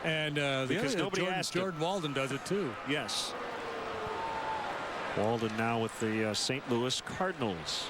And because nobody asked Jordan Walden does it too. Yes. Walden now with the St. Louis Cardinals.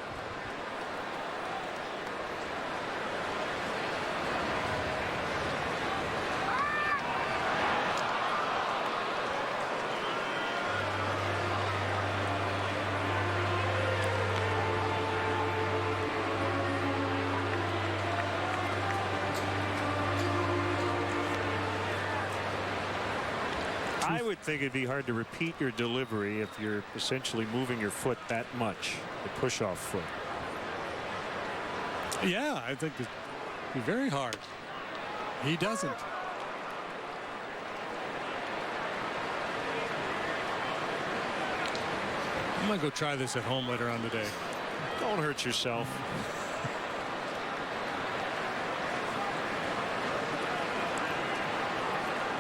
I would think it'd be hard to repeat your delivery if you're essentially moving your foot that much, the push-off foot. Yeah, I think it'd be very hard. He doesn't. I'm gonna go try this at home later on today. Don't hurt yourself.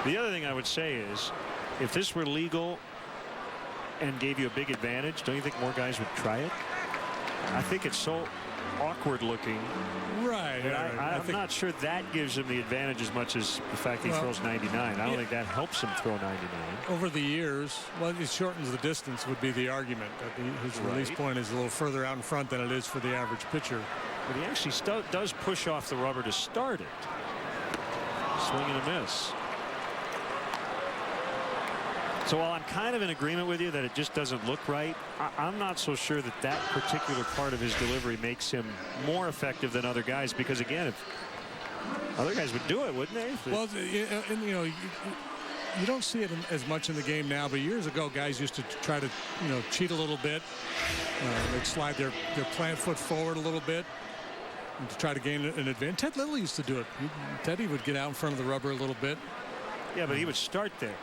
The other thing I would say is, if this were legal and gave you a big advantage, don't you think more guys would try it? I think it's so awkward looking. Right. I'm not sure that gives him the advantage as much as the fact he throws 99. I don't think that helps him throw 99. Over the years, well, it shortens the distance would be the argument. That his release point is a little further out in front than it is for the average pitcher. But he actually does push off the rubber to start it. Swing and a miss. So while I'm kind of in agreement with you that it just doesn't look right, I'm not so sure that that particular part of his delivery makes him more effective than other guys, because again, Other guys would do it, wouldn't they? Well, and you know, you don't see it as much in the game now, but years ago, guys used to try to, you know, cheat a little bit. They'd slide their plant foot forward a little bit and to try to gain an advantage. Ted Little used to do it. Teddy would get out in front of the rubber a little bit. Yeah, but he would start there.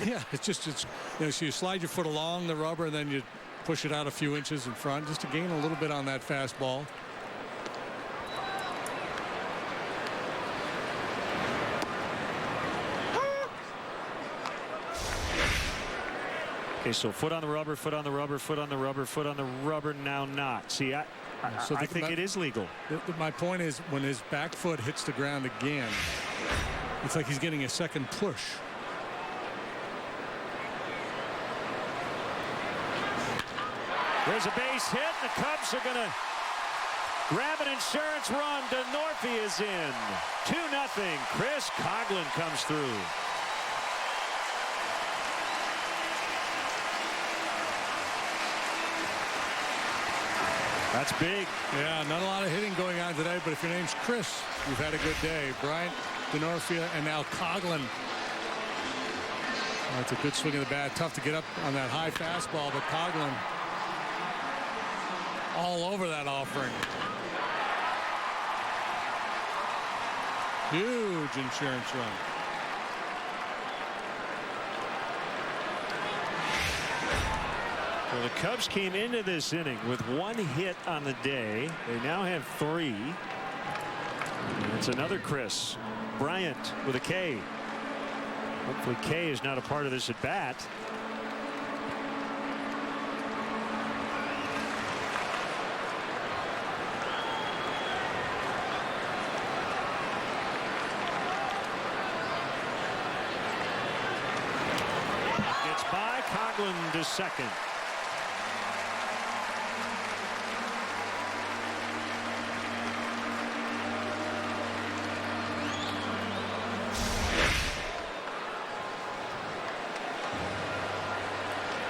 Yeah, it's you know, so you slide your foot along the rubber and then you push it out a few inches in front just to gain a little bit on that fastball. Okay, so foot on the rubber, foot on the rubber, foot on the rubber, foot on the rubber, now not. See, I think it is legal. My point is, when his back foot hits the ground again, it's like he's getting a second push. There's a base hit. The Cubs are going to grab an insurance run. DeNorfie is in. 2-0. Chris Coghlan comes through. That's big. Yeah, not a lot of hitting going on today, but if your name's Chris, you've had a good day. Bryant, DeNorfie, and now Coghlan. That's a good swing of the bat. Tough to get up on that high fastball, but Coghlan all over that offering. Huge insurance run. Well, the Cubs came into this inning with 1 hit on the day. They now have 3. And it's another Chris Bryant with a K. Hopefully K is not a part of this at bat. Gets by. Coghlan to second.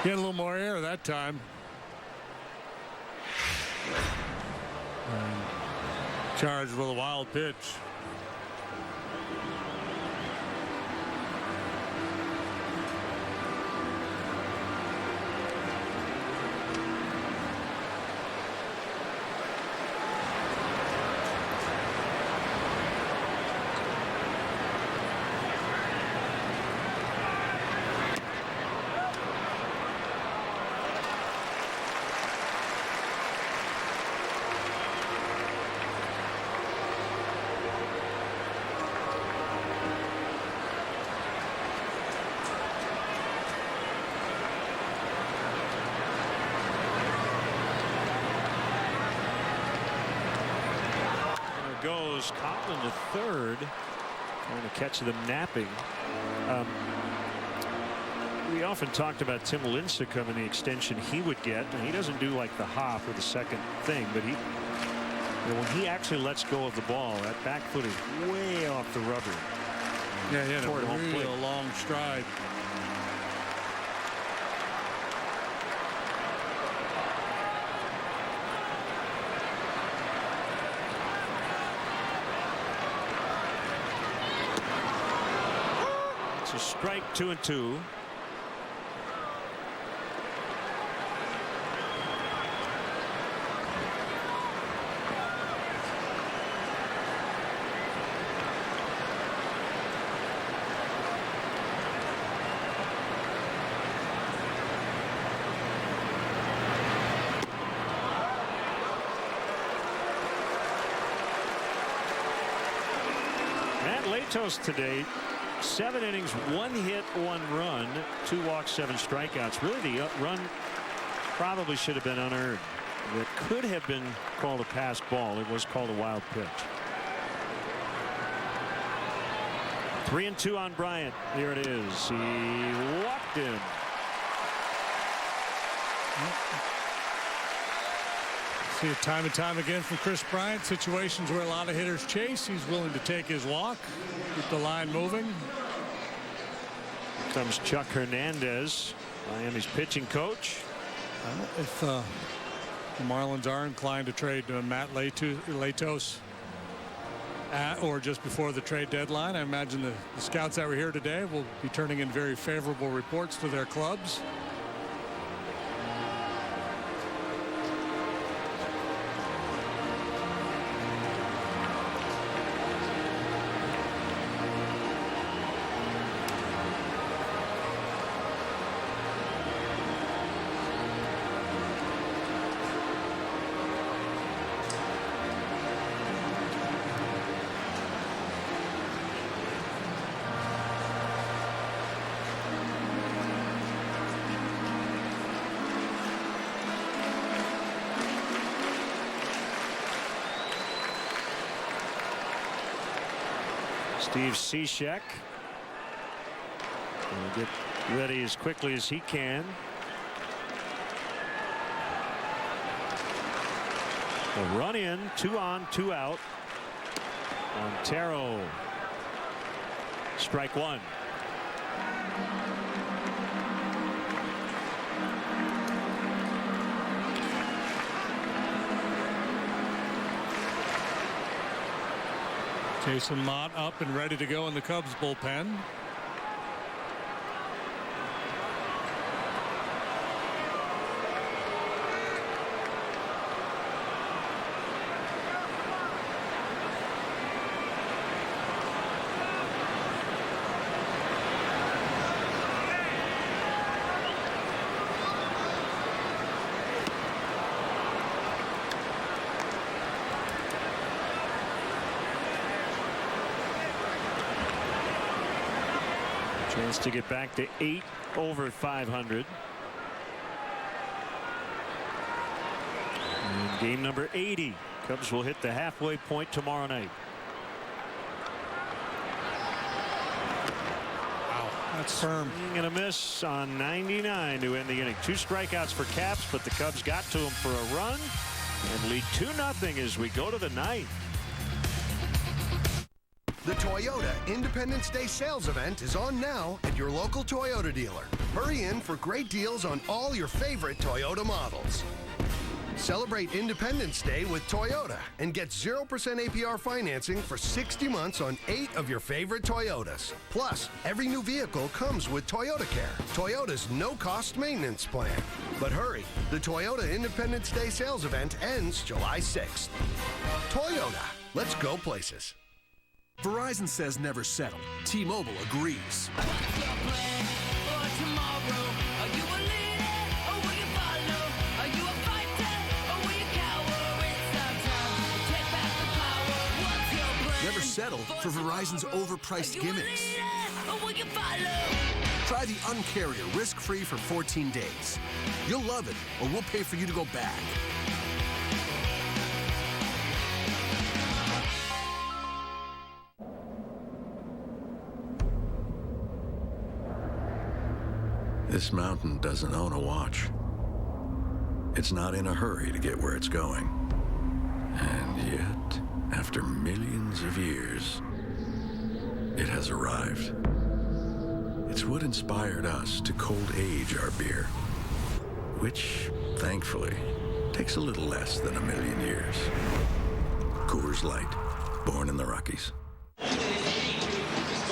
Getting a little more air that time. And charged with a wild pitch. Goes Coghlan to third, trying to catch them napping. We often talked about Tim Lincecum and the extension he would get, and he doesn't do like the hop or the second thing, but he, you know, when he actually lets go of the ball, that back foot is way off the rubber. Yeah, he had toward a home plate. real long stride. So strike 2-2. Matt Latos today. 7 innings, 1 hit, 1 run, 2 walks, 7 strikeouts. Really, the run probably should have been unearned. It could have been called a pass ball. It was called a wild pitch. 3-2 on Bryant. Here it is. He walked in. See it time and time again from Chris Bryant. Situations where a lot of hitters chase. He's willing to take his walk. Keep the line moving. Comes Chuck Hernandez, Miami's pitching coach. If the Marlins are inclined to trade Matt Latos, at or just before the trade deadline. I imagine the scouts that were here today will be turning in very favorable reports to their clubs. Steve Cishek will get ready as quickly as he can. A run in, 2 on, 2 out. Montero, strike 1. Jason Mott up and ready to go in the Cubs bullpen. Chance to get back to 8 over 500. And game number 80. Cubs will hit the halfway point tomorrow night. Wow, that's firm. Swing and a miss on 99 to end the inning. 2 strikeouts for Caps, but the Cubs got to him for a run and lead 2-0 as we go to the 9th. The Toyota Independence Day sales event is on now at your local Toyota dealer. Hurry in for great deals on all your favorite Toyota models. Celebrate Independence Day with Toyota and get 0% APR financing for 60 months on 8 of your favorite Toyotas. Plus, every new vehicle comes with Toyota Care, Toyota's no-cost maintenance plan. But hurry, the Toyota Independence Day sales event ends July 6th. Toyota, let's go places. Verizon says never settle. T-Mobile agrees. Never settle for Verizon's overpriced gimmicks. Try the Un-carrier risk-free for 14 days. You'll love it, or we'll pay for you to go back. This mountain doesn't own a watch. It's not in a hurry to get where it's going. And yet, after millions of years, it has arrived. It's what inspired us to cold age our beer, which, thankfully, takes a little less than a million years. Coors Light, born in the Rockies.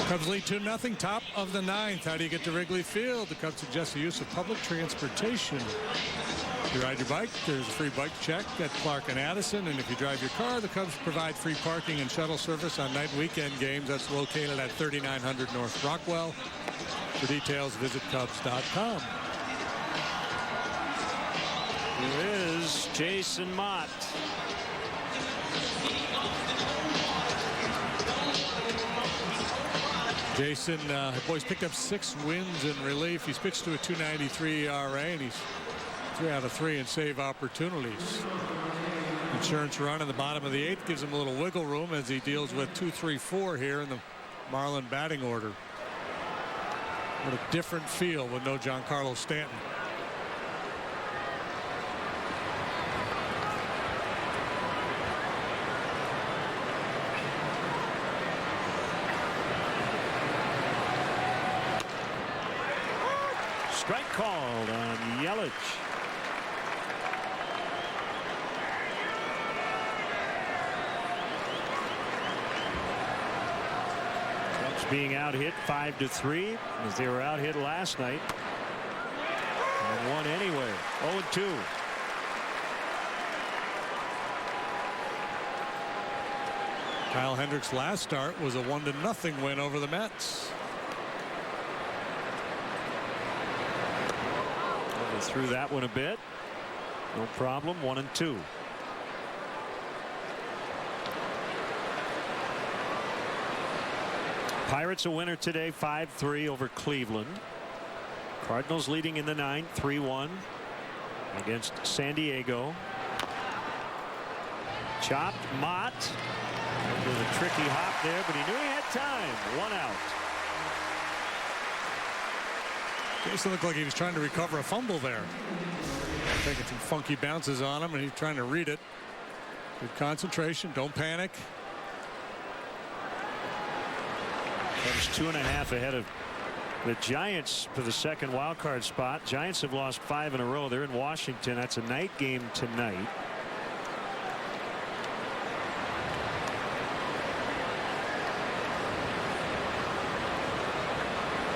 Cubs lead 2-0, top of the 9th. How do you get to Wrigley Field? The Cubs suggest the use of public transportation. If you ride your bike, there's a free bike check at Clark and Addison. And if you drive your car, the Cubs provide free parking and shuttle service on night and weekend games. That's located at 3900 North Rockwell. For details, visit Cubs.com. Here is Jason Mott. Jason, boys picked up 6 wins in relief. He's pitched to a 2.93 ERA, and he's 3 out of 3 in save opportunities. Insurance run in the bottom of the 8th gives him a little wiggle room as he deals with 2, 3, 4 here in the Marlin batting order. What a different feel with no Giancarlo Stanton. Strike called on Yelich. being out hit 5-3 as they were out hit last night and won anyway. 0-2. Kyle Hendricks' last start was a 1-0 win over the Mets. Well, they threw that one a bit. No problem. 1-2. Pirates a winner today, 5-3 over Cleveland. Cardinals leading in the 9th, 3-1 against San Diego. Chopped Mott. With a tricky hop there, but he knew he had time. 1 out. Jason looked like he was trying to recover a fumble there. Taking some funky bounces on him, and he's trying to read it. Good concentration. Don't panic. Comes 2.5 ahead of the Giants for the second wild card spot. Giants have lost 5 in a row. They're in Washington. That's a night game tonight.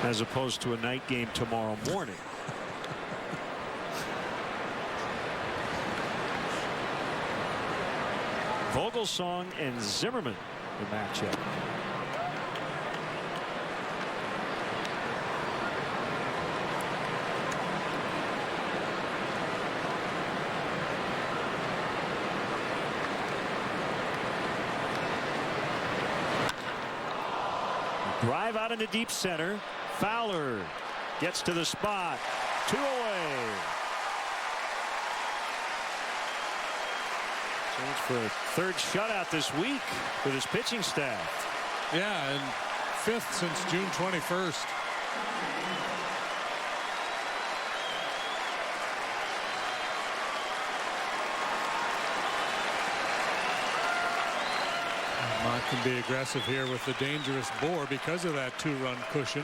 As opposed to a night game tomorrow morning. Vogelsong and Zimmerman, the matchup. Drive out into deep center. Fowler gets to the spot. 2 away. Chance for a third shutout this week with his pitching staff. Yeah, and 5th since June 21st. Mott can be aggressive here with the dangerous bore because of that 2-run cushion.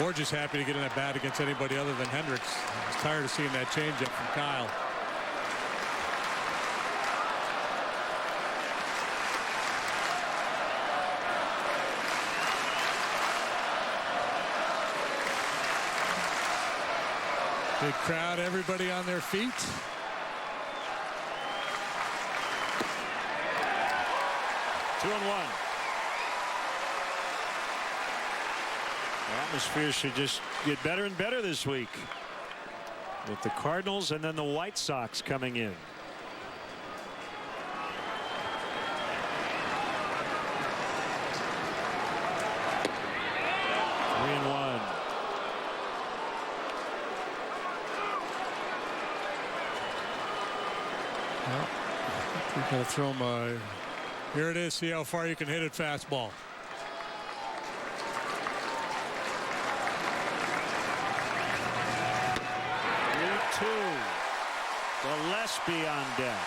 We're just happy to get in at bat against anybody other than Hendricks. He's tired of seeing that changeup from Kyle. Big crowd, everybody on their feet. Two and one. The atmosphere should just get better and better this week with the Cardinals and then the White Sox coming in. Three and one. Well, we're going to throw him a... Here it is. See how far you can hit it fastball. Gillespie on deck.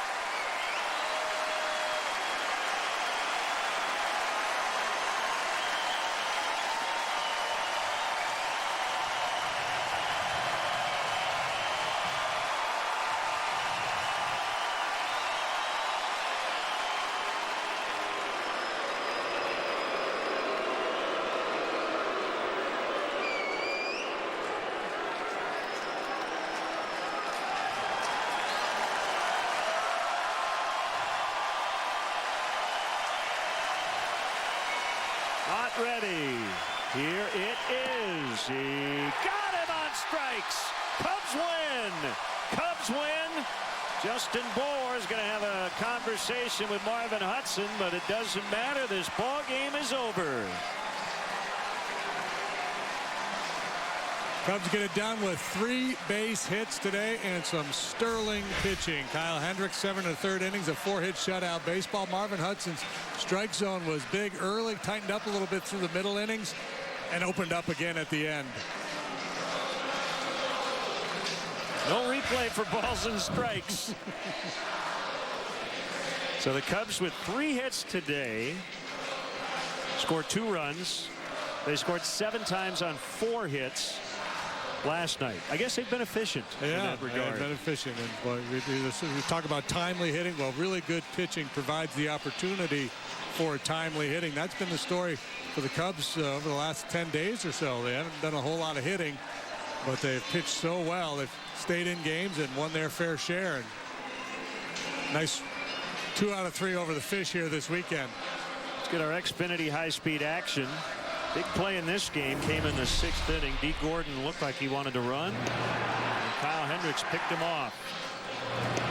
Ready. Here it is. He got him on strikes. Cubs win. Cubs win. Justin Bour is going to have a conversation with Marvin Hudson, but it doesn't matter. This ball game is over. Cubs get it done with 3 base hits today and some sterling pitching. Kyle Hendricks, 7 1/3 innings of 4-hit shutout baseball. Marvin Hudson's strike zone was big early, tightened up a little bit through the middle innings, and opened up again at the end. No replay for balls and strikes. So the Cubs with 3 hits today scored 2 runs. They scored 7 times on 4 hits last night. I guess they've been efficient in that regard. They've been efficient. And we talk about timely hitting. Well, really good pitching provides the opportunity for timely hitting. That's been the story for the Cubs over the last 10 days or so. They haven't done a whole lot of hitting, but they've pitched so well. They've stayed in games and won their fair share. And nice 2 out of 3 over the Fish here this weekend. Let's get our Xfinity high-speed action. Big play in this game came in the 6th inning. D. Gordon looked like he wanted to run, and Kyle Hendricks picked him off.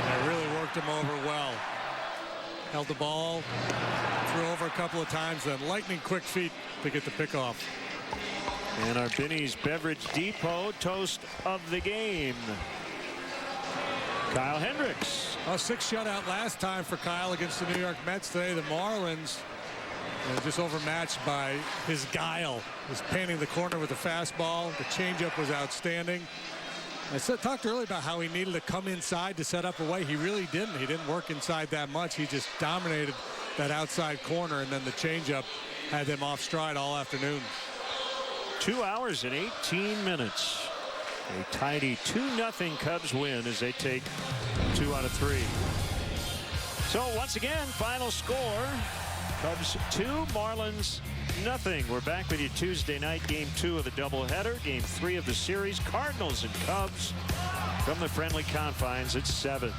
They really worked him over well. Held the ball, threw over a couple of times, then lightning quick feet to get the pick off. And our Binny's Beverage Depot toast of the game, Kyle Hendricks. A 6 shutout last time for Kyle against the New York Mets. Today the Marlins just overmatched by his guile. Was painting the corner with a fastball. The changeup was outstanding. I talked earlier about how he needed to come inside to set up a way. He really didn't. He didn't work inside that much. He just dominated that outside corner, and then the changeup had them off stride all afternoon. 2 hours and 18 minutes. A tidy 2-0 Cubs win as they take 2 out of 3. So once again, final score. Cubs 2, Marlins 0. We're back with you Tuesday night, game 2 of the doubleheader, game 3 of the series. Cardinals and Cubs from the friendly confines at 7.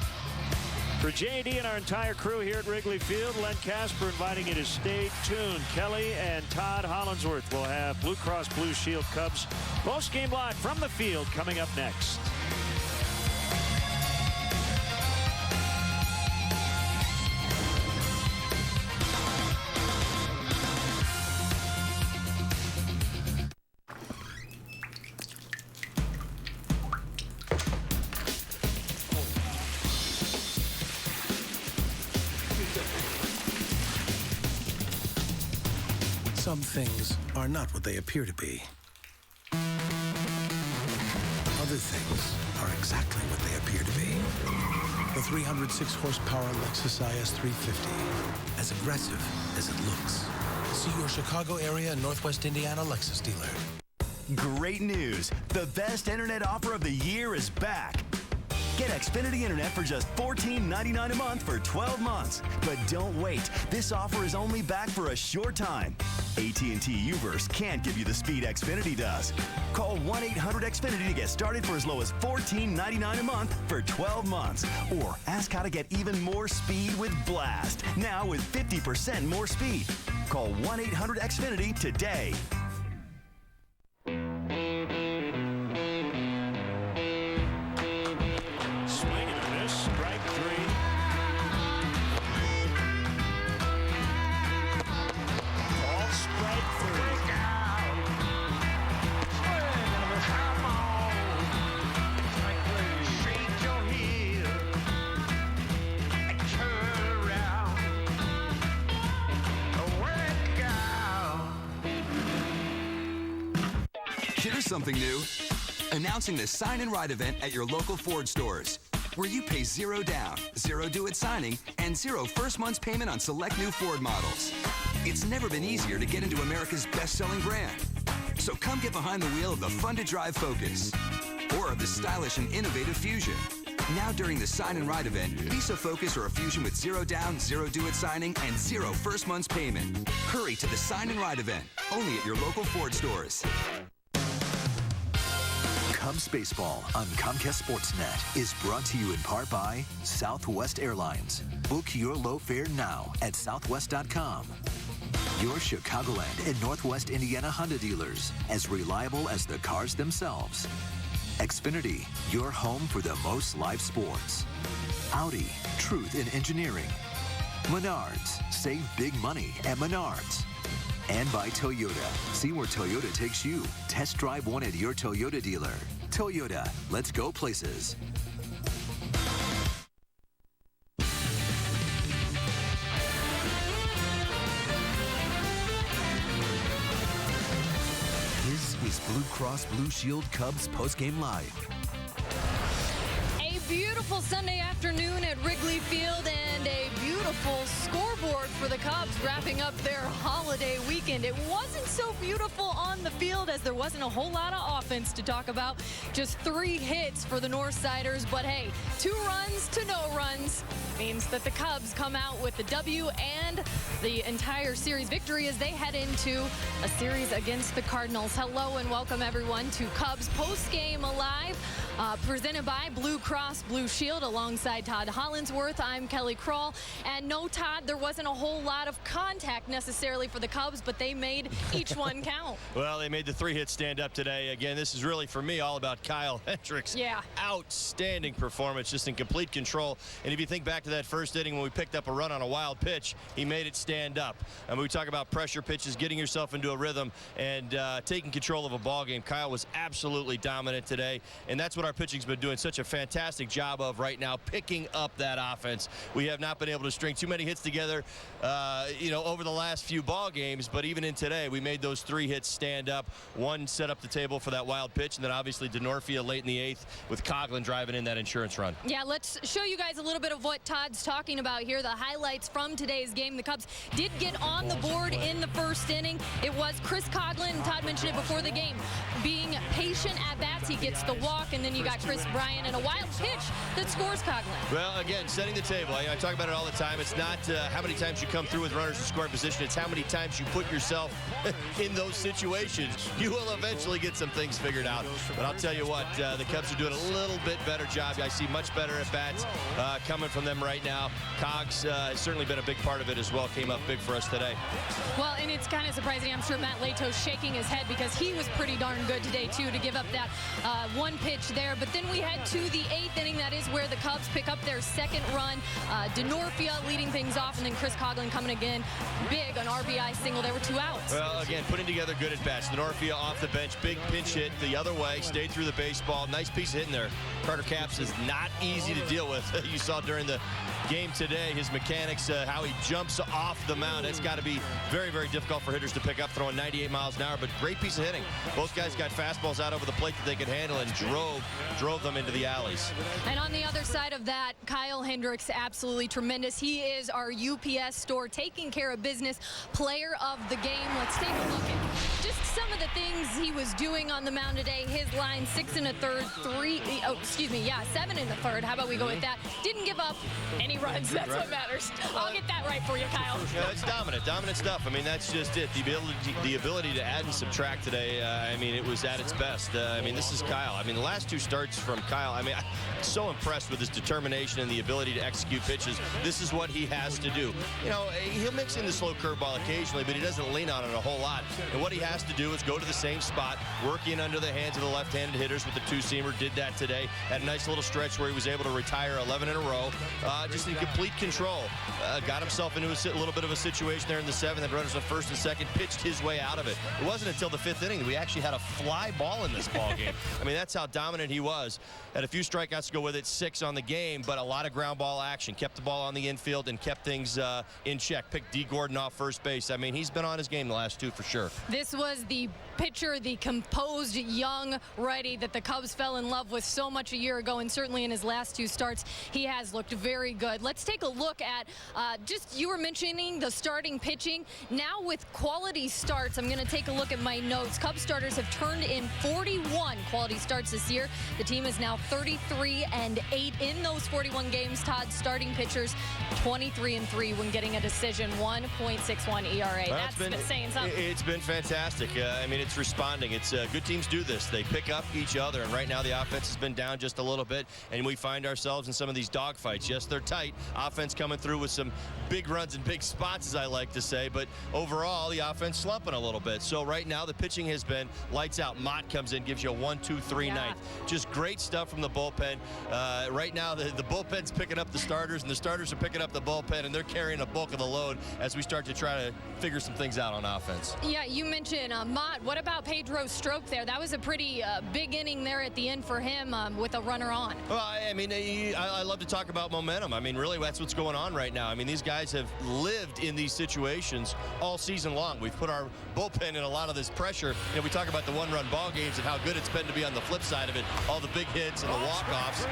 For JD and our entire crew here at Wrigley Field, Len Casper inviting you to stay tuned. Kelly and Todd Hollinsworth will have Blue Cross Blue Shield Cubs post-game live from the field coming up next. Some things are not what they appear to be. Other things are exactly what they appear to be. The 306 horsepower Lexus IS 350. As aggressive as it looks. See your Chicago area and Northwest Indiana Lexus dealer. Great news. The best internet offer of the year is back. Get Xfinity Internet for just $14.99 a month for 12 months. But don't wait. This offer is only back for a short time. AT&T UVerse can't give you the speed Xfinity does. Call 1-800-XFINITY to get started for as low as $14.99 a month for 12 months. Or ask how to get even more speed with Blast. Now with 50% more speed. Call 1-800-XFINITY today. Here's something new. Announcing the Sign and Ride event at your local Ford stores, where you pay 0 down, 0 due-it signing, and 0 first month's payment on select new Ford models. It's never been easier to get into America's best-selling brand. So come get behind the wheel of the fun-to-drive Focus, or of the stylish and innovative Fusion. Now during the Sign and Ride event, lease a Focus or a Fusion with 0 down, 0 due-it signing, and 0 first month's payment. Hurry to the Sign and Ride event, only at your local Ford stores. Cubs Baseball on Comcast Sportsnet is brought to you in part by Southwest Airlines. Book your low fare now at southwest.com. Your Chicagoland and Northwest Indiana Honda dealers, as reliable as the cars themselves. Xfinity, your home for the most live sports. Audi, truth in engineering. Menards, save big money at Menards. And by Toyota. See where Toyota takes you. Test drive one at your Toyota dealer. Toyota, let's go places. This is Blue Cross Blue Shield Cubs postgame live. beautiful Sunday afternoon at Wrigley Field and a beautiful scoreboard for the Cubs wrapping up their holiday weekend. It wasn't so beautiful on the field as there wasn't a whole lot of offense to talk about. Just 3 hits for the Northsiders, but hey, 2 runs to no runs means that the Cubs come out with the W and the entire series victory as they head into a series against the Cardinals. Hello and welcome everyone to Cubs Post-Game Live, presented by Blue Cross Blue Shield alongside Todd Hollinsworth. I'm Kelly Kroll. And no, Todd, there wasn't a whole lot of contact necessarily for the Cubs, but they made each one count. Well, they made the 3 hits stand up today. Again, this is really, for me, all about Kyle Hendricks. Yeah. Outstanding performance, just in complete control. And if you think back to that first inning when we picked up a run on a wild pitch, he made it stand up. And we talk about pressure pitches, getting yourself into a rhythm, and taking control of a ball game. Kyle was absolutely dominant today, and that's what our pitching's been doing such a fantastic job of right now, picking up that offense. We have not been able to string too many hits together, over the last few ball games, but even in today, we made those 3 hits stand up. 1 set up the table for that wild pitch, and then obviously Denorfia late in the 8th with Coughlin driving in that insurance run. Yeah, let's show you guys a little bit of what Todd's talking about here. The highlights from today's game. The Cubs did get on the board in the first inning. It was Chris Coughlin, Todd mentioned it before the game, being patient at bats. He gets the walk, and then you got Chris Bryant and a wild pitch that scores Coughlin. Well, again, setting the table. I talk about it all the time. It's not how many times you come through with runners in scoring position. It's how many times you put yourself in those situations. You will eventually get some things figured out. But I'll tell you what, the Cubs are doing a little bit better job. I see much better at bats coming from them right now. Cogs has certainly been a big part of it as well. Came up big for us today. Well, and it's kind of surprising. I'm sure Matt Lato's shaking his head because he was pretty darn good today, too, to give up that 1 pitch there. But then we head to the 8th inning. That is where the Cubs pick up their 2nd run. Denorfia leading things off, and then Chris Coughlin coming again big, an RBI single. There were 2 outs. Well, again, putting together good at bats. Denorfia off the bench, big pinch hit the other way, stayed through the baseball. Nice piece of hitting there. Carter Capps is not easy to deal with. You saw during the game today, his mechanics, how he jumps off the mound. It's got to be very, very difficult for hitters to pick up, throwing 98 miles an hour, but great piece of hitting. Both guys got fastballs out over the plate that they could handle and drove them into the alleys. And on the other side of that, Kyle Hendricks, absolutely tremendous. He is our UPS store, taking care of business, player of the game. Let's take a look at just some of the things he was doing on the mound today. His line, 6 1/3, 7 1/3. How about we go with that? Didn't give up any runs. That's what matters. I'll get that right for you, Kyle. Yeah, it's dominant stuff. I mean, that's just it. The ability to add and subtract today. It was at its best. This is Kyle. The last 2 starts from Kyle. I'm so impressed with his determination and the ability to execute pitches. This is what he has to do. He'll mix in the slow curveball occasionally, but he doesn't lean on it a whole lot. And what he has to do is go to the same spot, work in under the hands of the left-handed hitters with the 2-seamer. Did that today. Had a nice little stretch where he was able to retire 11 in a row. Just in complete control. Got himself into a little bit of a situation there in the 7th. Had runners on 1st and 2nd, pitched his way out of it. It wasn't until the 5th inning that we actually had a fly ball in this ball game. That's how dominant he was. Had a few strikeouts to go with it, 6 on the game, but a lot of ground ball action. Kept the ball on the infield and kept things in check. Picked D. Gordon off first base. He's been on his game the last 2 for sure. This was the pitcher, the composed young righty that the Cubs fell in love with so much a year ago, and certainly in his last 2 starts, he has looked very good. Let's take a look at you were mentioning the starting pitching. Now with quality starts, I'm going to take a look at my notes. Cubs starters have turned in 41 quality starts this year. The team is now 33-8 in those 41 games. Todd's starting pitchers 23-3 when getting a decision, 1.61 ERA. Well, That's been saying something. It's been fantastic. It's responding. It's good teams do this. They pick up each other, and right now the offense has been down just a little bit, and we find ourselves in some of these dogfights. Yes, they're tight. Offense coming through with some big runs and big spots, as I like to say, but overall the offense slumping a little bit. So right now the pitching has been lights out. Mott comes in, gives you a 1-2-3 ninth. Just great stuff from the bullpen. Right now the bullpen's picking up the starters, and the starters are picking up the bullpen, and they're carrying a bulk of the load as we start to try to figure some things out on offense. Yeah, you mentioned And Mott, what about Pedro's stroke there? That was a pretty big inning there at the end for him with a runner on. Well, I mean, I love to talk about momentum. I mean, really, that's what's going on right now. I mean, these guys have lived in these situations all season long. We've put our bullpen in a lot of this pressure. You know, we talk about the one-run ball games and how good it's been to be on the flip side of it. All the big hits and the walk-offs.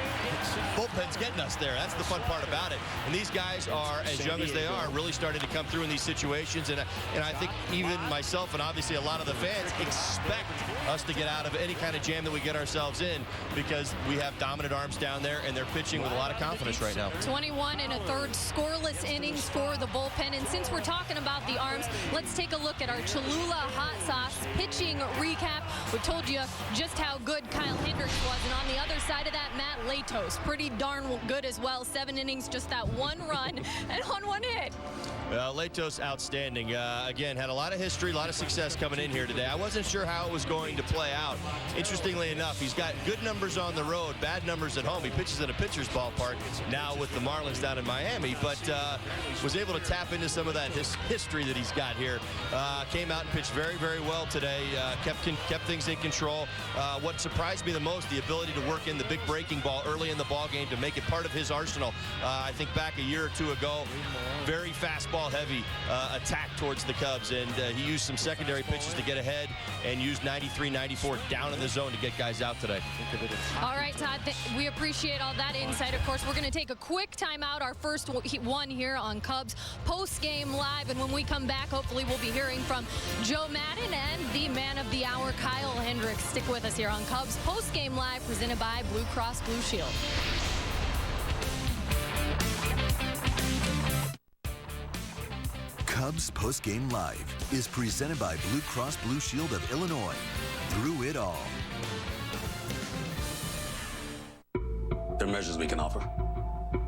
Bullpen's getting us there. That's the fun part about it. And these guys are, as young as they are, really starting to come through in these situations. And I think even myself and obviously a lot of the fans expect us to get out of any kind of jam that we get ourselves in, because we have dominant arms down there and they're pitching with a lot of confidence right now. 21 1/3 scoreless innings for the bullpen. And since we're talking about the arms, let's take a look at our Cholula Hot Sauce pitching recap. We told you just how good Kyle Hendricks was, and on the other side of that, Matt Latos, pretty darn good as well. 7 innings, just that 1 run and on 1 hit. Latos outstanding. Again, had a lot of history, a lot of success coming in here today. I wasn't sure how it was going to play out. Interestingly enough, he's got good numbers on the road, bad numbers at home. He pitches at a pitcher's ballpark now with the Marlins down in Miami, but was able to tap into some of that history that he's got here. Came out and pitched very, very well today. Kept things in control. What surprised me the most, the ability to work in the big breaking ball early in the ball game to make it part of his arsenal. I think back a year or two ago, very fastball heavy attack towards the Cubs, and he used some secondary pitches to get ahead and used 93, 94 down in the zone to get guys out today. All right, Todd, we appreciate all that insight. Of course, we're going to take a quick timeout, our first one here on Cubs Post-Game Live, and when we come back, hopefully we'll be hearing from Joe Madden and the man of the hour, Kyle Hendricks. Stick with us here on Cubs Post-Game Live, presented by Blue Cross Blue Shield. Cubs Post-Game Live is presented by Blue Cross Blue Shield of Illinois. Through it all. There are measures we can offer.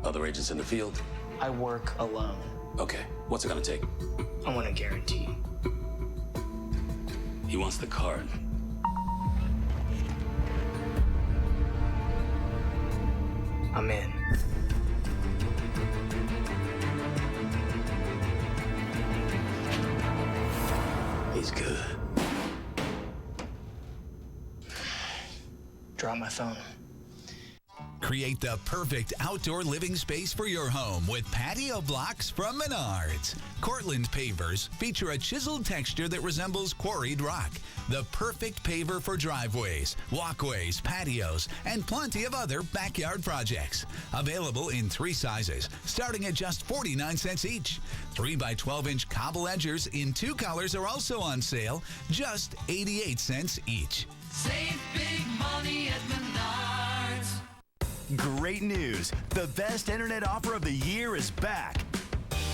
Other agents in the field. I work alone. Okay, what's it gonna take? I want a guarantee. He wants the card. I'm in. He's good. Drop my phone. Create the perfect outdoor living space for your home with patio blocks from Menards. Cortland pavers feature a chiseled texture that resembles quarried rock. The perfect paver for driveways, walkways, patios, and plenty of other backyard projects. Available in 3 sizes, starting at just 49 cents each. 3 by 12-inch cobble edgers in 2 colors are also on sale, just 88 cents each. Save big money at Menards. Great news! The best internet offer of the year is back.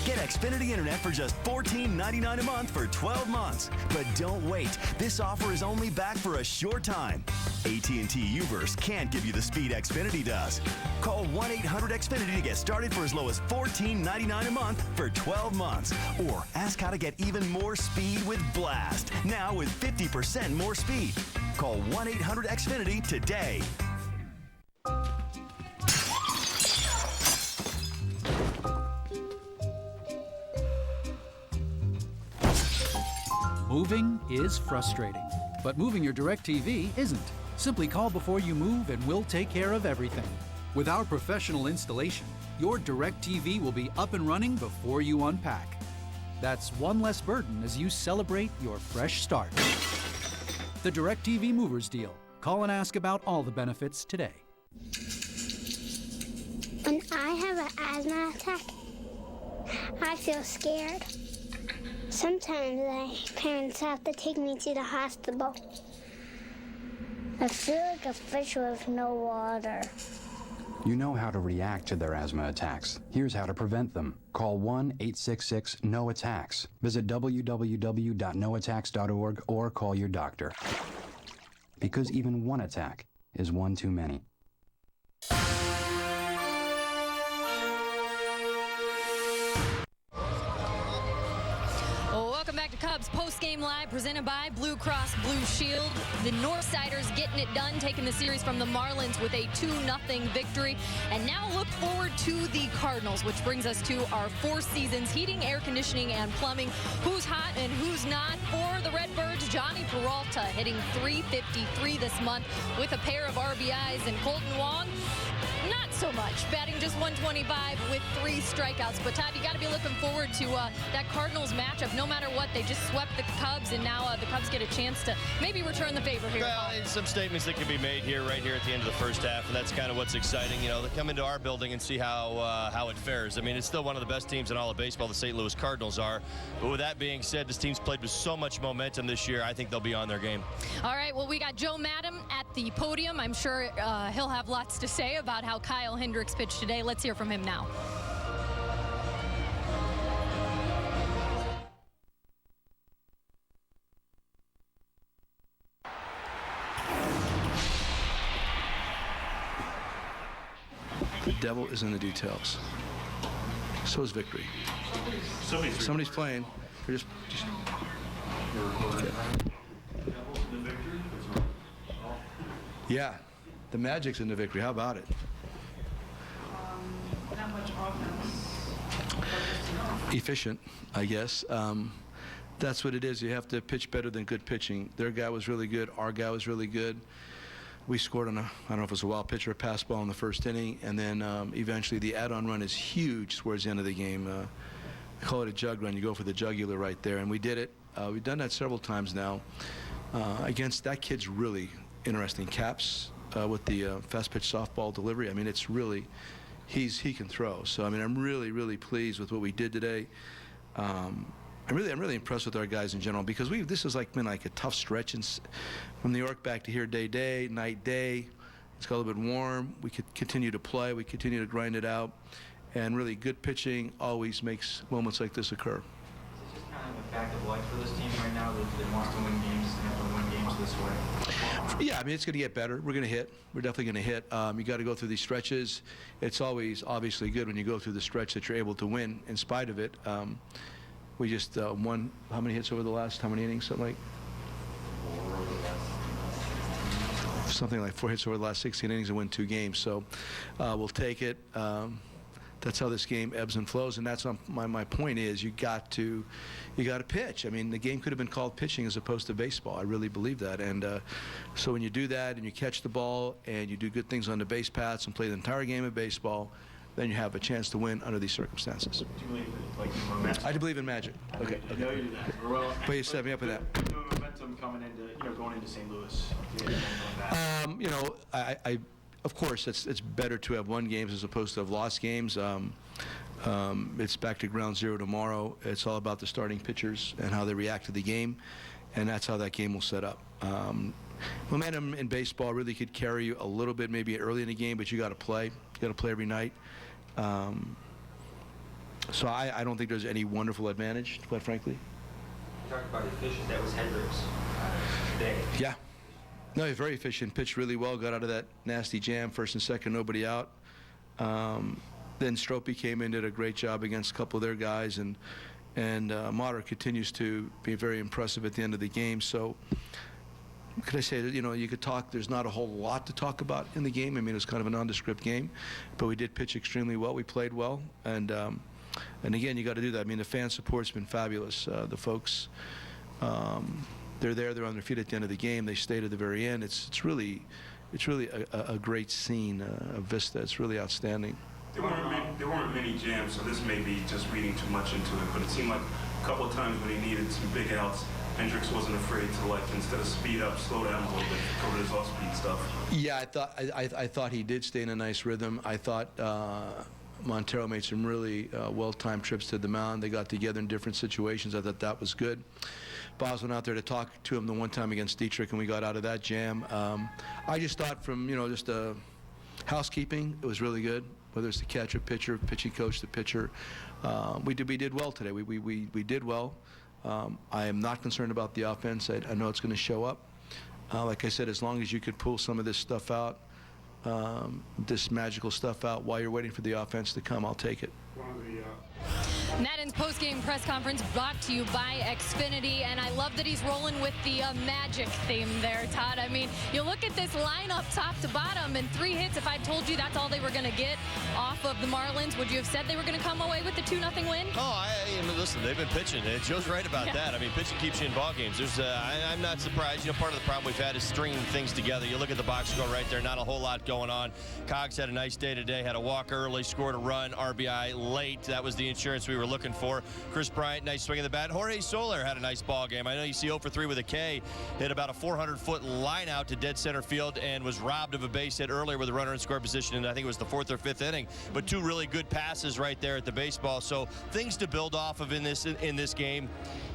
Get Xfinity Internet for just $14.99 a month for 12 months. But don't wait. This offer is only back for a short time. AT&T UVerse can't give you the speed Xfinity does. Call 1-800-XFINITY to get started for as low as $14.99 a month for 12 months. Or ask how to get even more speed with Blast. Now with 50% more speed. Call 1-800-XFINITY today. Moving is frustrating, but moving your DirecTV isn't. Simply call before you move and we'll take care of everything. With our professional installation, your DirecTV will be up and running before you unpack. That's one less burden as you celebrate your fresh start. The DirecTV Movers Deal. Call and ask about all the benefits today. When I have an asthma attack, I feel scared. Sometimes my parents have to take me to the hospital. I feel like a fish with no water. You know how to react to their asthma attacks. Here's how to prevent them. Call 1-866-NO-ATTACKS. Visit www.noattacks.org or call your doctor. Because even one attack is one too many. Welcome back to Cubs Post-Game Live, presented by Blue Cross Blue Shield. The Northsiders getting it done, taking the series from the Marlins with a 2-0 victory. And now look forward to the Cardinals, which brings us to our 4 seasons heating, air conditioning, and plumbing. Who's hot and who's not? For the Redbirds, Johnny Peralta hitting .353 this month with a pair of RBIs, and Colton Wong, not so much, batting just .125 with 3 strikeouts. But Todd, you got to be looking forward to that Cardinals matchup. No matter what, they just swept the Cubs, and now the Cubs get a chance to maybe return the favor here. Well, some statements that can be made here, right here at the end of the first half, and that's kind of what's exciting. You know, they come into our building and see how it fares. I mean, it's still one of the best teams in all of baseball, the St. Louis Cardinals are. But with that being said, this team's played with so much momentum this year. I think they'll be on their game. All right, well, we got Joe Madden at the podium. I'm sure he'll have lots to say about how Kyle Hendricks pitched today. Let's hear from him now. The devil is in the details. So is victory. Somebody's playing. They're just okay. Yeah, the magic's in the victory. How about it? Not much offense. Efficient, I guess. That's what it is. You have to pitch better than good pitching. Their guy was really good. Our guy was really good. We scored on a, I don't know if it was a wild pitch or a pass ball in the first inning, and then eventually the add-on run is huge towards the end of the game. I call it a jug run. You go for the jugular right there, and we did it. We've done that several times now. Against that kid's really interesting. Caps with the fast pitch softball delivery. I mean, it's really, he can throw. So I mean, I'm really pleased with what we did today. I'm really impressed with our guys in general, because this has been like a tough stretch from New York back to here, day, night, day. It's got a little bit warm. We could continue to play. We continue to grind it out. And really good pitching always makes moments like this occur. Is it just kind of a fact of life for this team right now that wants to win games and have to win games this way? Yeah, I mean, it's going to get better. We're going to hit. We're definitely going to hit. You got to go through these stretches. It's always obviously good when you go through the stretch that you're able to win in spite of it. We just won how many hits over the last, how many innings? Something like 4 hits over the last 16 innings and win 2 games. So we'll take it. That's how this game ebbs and flows, and that's my point is you got to pitch. I mean, the game could have been called pitching as opposed to baseball. I really believe that. And so when you do that and you catch the ball and you do good things on the base paths and play the entire game of baseball, then you have a chance to win under these circumstances. Do you believe in magic? I do believe in magic. Okay. I know you do that. Well, but you set me up with that. Momentum coming into, going into St. Louis. Of course, it's better to have won games as opposed to have lost games. It's back to ground zero tomorrow. It's all about the starting pitchers and how they react to the game, and that's how that game will set up. Momentum in baseball really could carry you a little bit maybe early in the game, but you got to play. You got to play every night. So I don't think there's any wonderful advantage, quite frankly. You talked about efficient. That was Hendricks today. Yeah. No, he's very efficient. Pitched really well. Got out of that nasty jam, first and second, nobody out. Then Stropey came in, did a great job against a couple of their guys, and Mater continues to be very impressive at the end of the game. So, could I say that, you could talk, there's not a whole lot to talk about in the game. I mean, it was kind of a nondescript game, but we did pitch extremely well. We played well, and again, you got to do that. I mean, the fan support's been fabulous. The folks, they're there, they're on their feet at the end of the game. They stayed at the very end. It's really a great scene, a vista. It's really outstanding. There weren't many jams, so this may be just reading too much into it, but it seemed like a couple of times when he needed some big outs, Hendricks wasn't afraid to, instead of speed up, slow down a little bit, cover his off-speed stuff. Yeah, I thought he did stay in a nice rhythm. I thought Montero made some really well-timed trips to the mound. They got together in different situations. I thought that was good. Boz went out there to talk to him the one time against Dietrich, and we got out of that jam. I just thought from, just housekeeping, it was really good. Whether it's the catcher, pitcher, pitching coach, the pitcher, we did well today. We did well. I am not concerned about the offense. I know it's going to show up. Like I said, as long as you could pull some of this stuff out, this magical stuff out while you're waiting for the offense to come, I'll take it. Madden's post-game press conference brought to you by Xfinity, and I love that he's rolling with the magic theme there, Todd. I mean, you look at this lineup top to bottom, and 3 hits. If I told you that's all they were going to get off of the Marlins, would you have said they were going to come away with the 2-0 win? Oh, I mean, listen, they've been pitching. Joe's right about that. I mean, pitching keeps you in ball games. I'm not surprised. You know, part of the problem we've had is stringing things together. You look at the box score right there, not a whole lot going on. Cogs had a nice day today, had a walk early, scored a run, RBI late. That was the insurance we were looking for. Chris Bryant, nice swing of the bat. Jorge Soler had a nice ball game. I know you see 0 for 3 with a K, hit about a 400-foot line out to dead center field and was robbed of a base hit earlier with a runner in score position, and I think it was the 4th or 5th inning. But 2 really good passes right there at the baseball. So things to build off of in this game.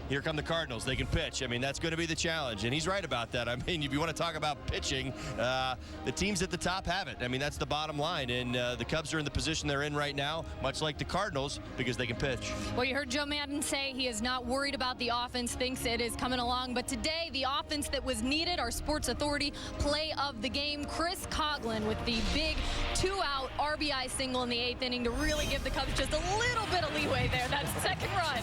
Here come the Cardinals. They can pitch. I mean, that's going to be the challenge, and he's right about that. I mean, if you want to talk about pitching, the teams at the top have it. I mean, that's the bottom line, and the Cubs are in the position they're in right now, much like the Cardinals, because they can pitch. Well, you heard Joe Madden say he is not worried about the offense, thinks it is coming along, but today the offense that was needed, our Sports Authority play of the game, Chris Coughlin with the big 2-out RBI single in the 8th inning to really give the Cubs just a little bit of leeway there, that second run.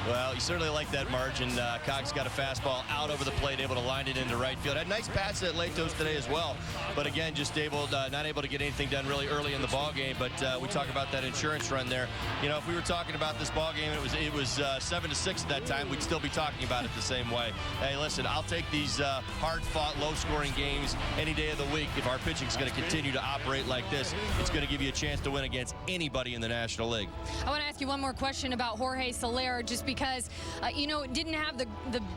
Well, you certainly like that margin. Cox got a fastball out over the plate, able to line it into right field. Had nice pass at Latos today as well, but again, just not able to get anything done really early in the ball game. But we talk about that insurance run there. You know, if we were talking about this ball game, it was 7-6 at that time, we'd still be talking about it the same way. Hey, listen, I'll take these hard-fought, low-scoring games any day of the week. If our pitching is going to continue to operate like this, it's going to give you a chance to win against anybody in the National League. I want to ask you one more question about Jorge Soler, just because, you know, didn't have the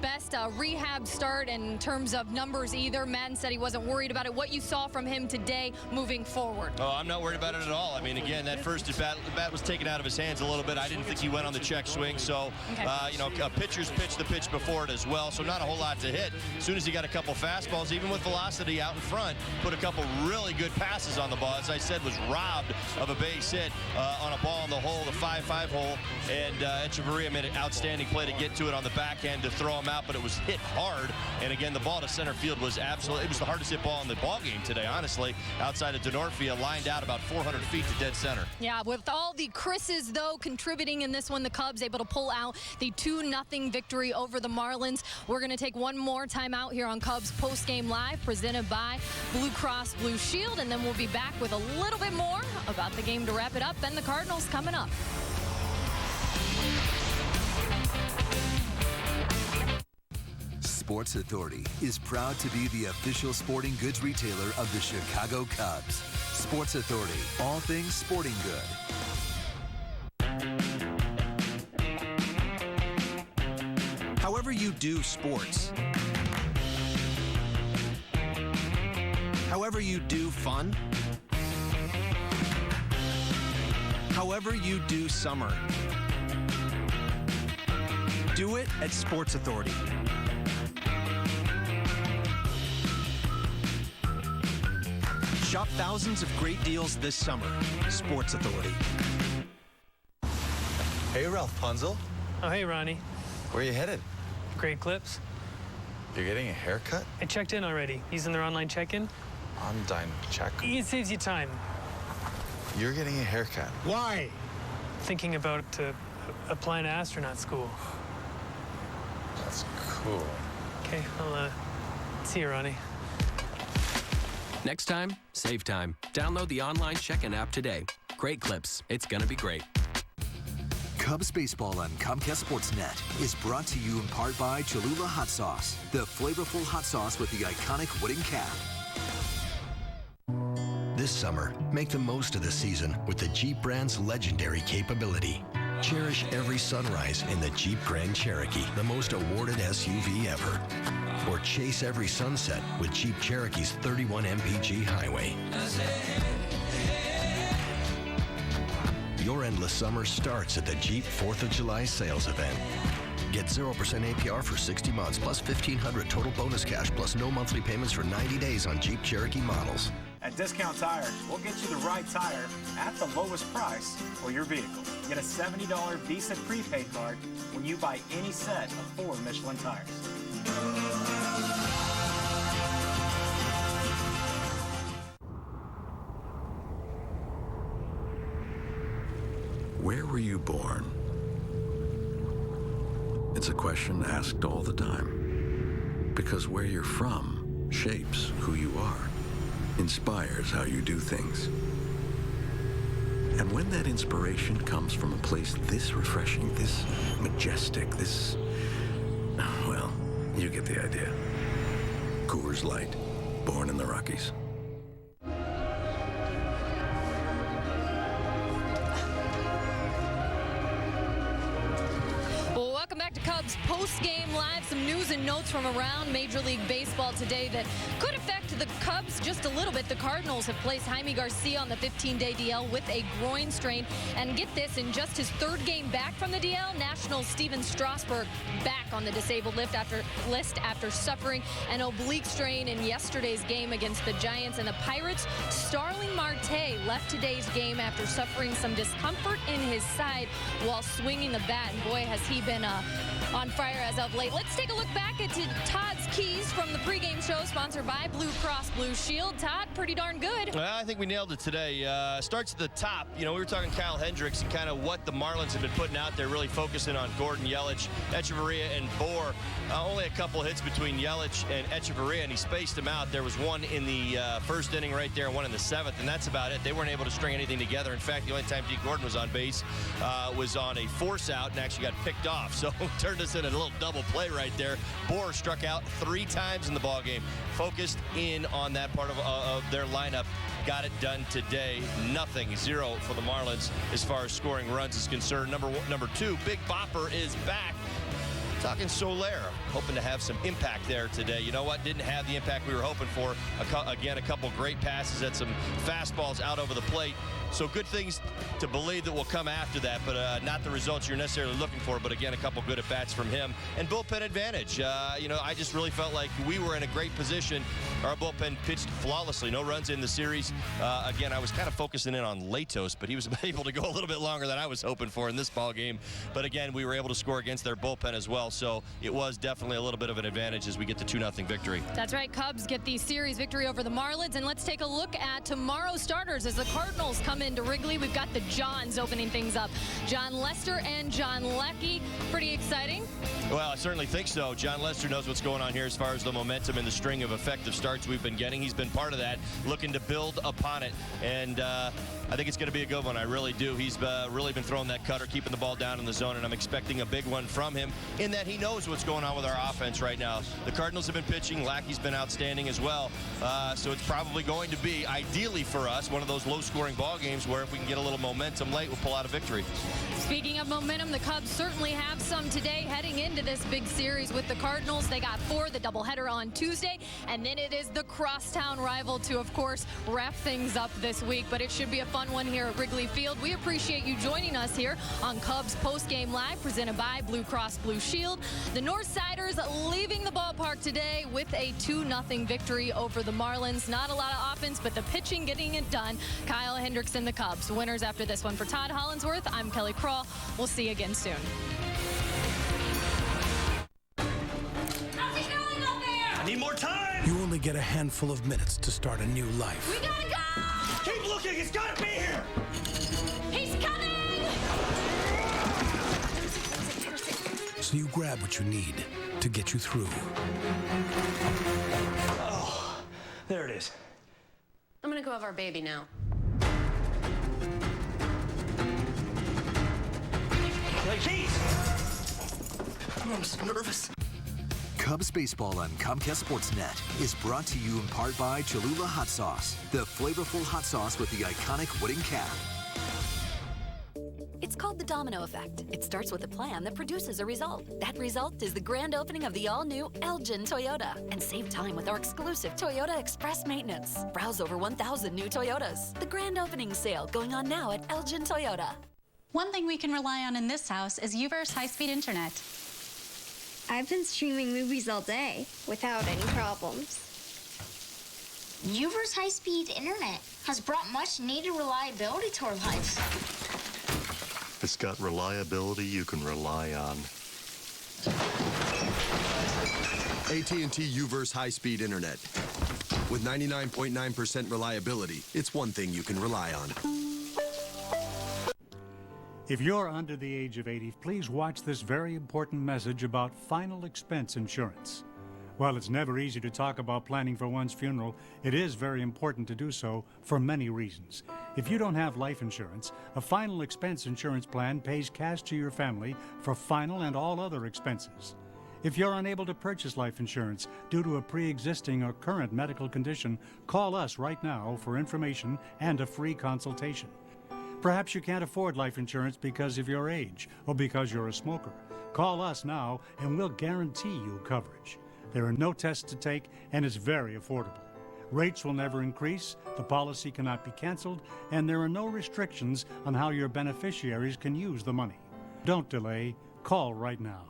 best rehab start in terms of numbers either. Madden said he wasn't worried about it. What you saw from him today moving forward? Oh, I'm not worried about it at all. I mean, again, that first at bat, the bat was taken out of his hands a little bit. I didn't think he went on the check swing. So, you know, pitchers pitch the pitch before it as well. So not a whole lot to hit. As soon as he got a couple fastballs, even with velocity out in front, put a couple really good passes on the ball. As I said, was robbed of a base hit on a ball in the hole, the 5-5 hole. And Echeverria made an outstanding play to get to it on the backhand to throw him out, but it was hit hard. And again, the ball to center field was absolutely, it was the hardest hit ball in the ball game today, honestly. Outside of Denorfia, lined out about 400 feet to dead center. Yeah, with all the Chris's, though, contributing in this one, the Cubs able to pull out the 2-0 victory over the Marlins. We're going to take one more time out here on Cubs Post Game Live, presented by Blue Cross Blue Shield, and then we'll be back with a little bit more about the game to wrap it up, and the Cardinals coming up. Sports Authority is proud to be the official sporting goods retailer of the Chicago Cubs. Sports Authority, all things sporting good. However you do sports, however you do fun, however you do summer, do it at Sports Authority. Shop thousands of great deals this summer. Sports Authority. Hey, Ralph Punzel. Oh, hey, Ronnie. Where are you headed? Great Clips. You're getting a haircut? I checked in already. Using their online check-in. Online check? It saves you time. You're getting a haircut. Why? Thinking about applying to astronaut school. That's cool. Okay, I'll see you, Ronnie. Next time, save time. Download the online check-in app today. Great Clips. It's gonna be great. Cubs baseball on Comcast Sportsnet is brought to you in part by Cholula Hot Sauce, the flavorful hot sauce with the iconic wooden cap. This summer, make the most of the season with the Jeep brand's legendary capability. Cherish every sunrise in the Jeep Grand Cherokee, the most awarded SUV ever. Or chase every sunset with Jeep Cherokee's 31 mpg highway. Your endless summer starts at the Jeep 4th of July sales event. Get 0% APR for 60 months, plus $1,500 total bonus cash, plus no monthly payments for 90 days on Jeep Cherokee models. At Discount Tire, we'll get you the right tire at the lowest price for your vehicle. Get a $70 Visa prepaid card when you buy any set of 4 Michelin tires. Where were you born? It's a question asked all the time. Because where you're from shapes who you are, inspires how you do things. And when that inspiration comes from a place this refreshing, this majestic, this... well, you get the idea. Coors Light, born in the Rockies. Welcome back to Cubs post-game live. Some news and notes from around Major League Baseball today that could affect the Cubs just a little bit. The Cardinals have placed Jaime Garcia on the 15-day DL with a groin strain. And get this, in just his third game back from the DL, Nationals' Steven Strasburg back on the disabled list after suffering an oblique strain in yesterday's game against the Giants. And the Pirates' Starling Marte left today's game after suffering some discomfort in his side while swinging the bat. And boy, has he been on fire as of late. Let's take a look back at Todd's keys from the pregame show, sponsored by Blue Cross Blue Shield. Todd, pretty darn good. Well, I think we nailed it today. Starts at the top. You know, we were talking Kyle Hendricks and kind of what the Marlins have been putting out there, really focusing on Gordon, Yelich, Echeverria, and Bohr. Only a couple hits between Yelich and Echeverria, and he spaced them out. There was one in the first inning right there and one in the seventh, and that's about it. They weren't able to string anything together. In fact, the only time D. Gordon was on base was on a force out and actually got picked off. So turned us in a little double play right there. Bohr struck out 3 times in the ball game. Focused in on that part of their lineup. Got it done today. Nothing, 0 for the Marlins as far as scoring runs is concerned. Number 2, Big Bopper is back. Talking Soler, hoping to have some impact there today. You know what? Didn't have the impact we were hoping for. Again, a couple great passes at some fastballs out over the plate. So good things to believe that will come after that, but not the results you're necessarily looking for. But again, a couple good at-bats from him. And bullpen advantage. You know, I just really felt like we were in a great position. Our bullpen pitched flawlessly. No runs in the series. Again, I was kind of focusing in on Latos, but he was able to go a little bit longer than I was hoping for in this ball game. But again, we were able to score against their bullpen as well. So it was definitely a little bit of an advantage as we get the 2-0 victory. That's right. Cubs get the series victory over the Marlins. And let's take a look at tomorrow's starters as the Cardinals come into Wrigley. We've got the Johns opening things up. John Lester and John Leckie. Pretty exciting. Well, I certainly think so. John Lester knows what's going on here as far as the momentum and the string of effective starts we've been getting. He's been part of that, looking to build upon it. And I think it's going to be a good one. I really do. He's really been throwing that cutter, keeping the ball down in the zone, and I'm expecting a big one from him in that he knows what's going on with our offense right now. The Cardinals have been pitching. Lackey's been outstanding as well. So it's probably going to be, ideally for us, one of those low-scoring ball games where if we can get a little momentum late, we'll pull out a victory. Speaking of momentum, the Cubs certainly have some today heading into this big series with the Cardinals. They got 4, the doubleheader on Tuesday, and then it is the crosstown rival to, of course, wrap things up this week. But it should be a fun one here at Wrigley Field. We appreciate you joining us here on Cubs Postgame Live, presented by Blue Cross Blue Shield. The Northsiders leaving the ballpark today with a 2-0 victory over the Marlins. Not a lot of offense, but the pitching getting it done. Kyle Hendricks and the Cubs. Winners after this one. For Todd Hollinsworth, I'm Kelly Crawl. We'll see you again soon. I need more time! You only get a handful of minutes to start a new life. We gotta go! Keep looking! It's gotta be here! He's coming! So you grab what you need to get you through. Oh, there it is. I'm gonna go have our baby now. Jeez! I'm so nervous. Cubs baseball on Comcast Sportsnet is brought to you in part by Cholula Hot Sauce, the flavorful hot sauce with the iconic wooden cap. It's called the domino effect. It starts with a plan that produces a result. That result is the grand opening of the all-new Elgin Toyota. And save time with our exclusive Toyota Express Maintenance. Browse over 1,000 new Toyotas. The grand opening sale going on now at Elgin Toyota. One thing we can rely on in this house is UVerse high-speed internet. I've been streaming movies all day without any problems. UVerse high-speed internet has brought much-needed reliability to our lives. It's got reliability you can rely on. AT&T UVerse high-speed internet. With 99.9% reliability, it's one thing you can rely on. If you're under the age of 80, please watch this very important message about final expense insurance. While it's never easy to talk about planning for one's funeral, it is very important to do so for many reasons. If you don't have life insurance, a final expense insurance plan pays cash to your family for final and all other expenses. If you're unable to purchase life insurance due to a pre-existing or current medical condition, call us right now for information and a free consultation. Perhaps you can't afford life insurance because of your age or because you're a smoker. Call us now and we'll guarantee you coverage. There are no tests to take and it's very affordable. Rates will never increase, the policy cannot be canceled, and there are no restrictions on how your beneficiaries can use the money. Don't delay. Call right now.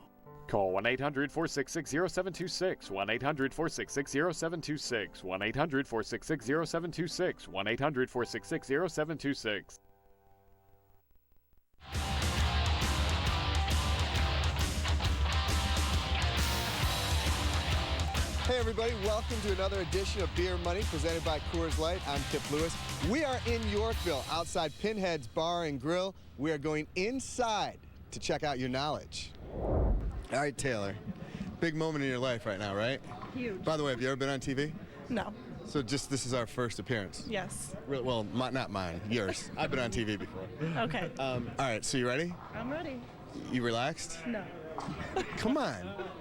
Call 1-800-466-0726, 1-800-466-0726, 1-800-466-0726, 1-800-466-0726. Hey everybody, welcome to another edition of Beer Money presented by Coors Light. I'm Kip Lewis. We are in Yorkville outside Pinhead's Bar and Grill. We are going inside to check out your knowledge. All right, Taylor, big moment in your life right now, right? Huge. By the way, have you ever been on TV? No. So just this is our first appearance? Yes. Well, not mine, yours. I've been on TV before. Okay. All right, so you ready? I'm ready. You relaxed? No. Come on,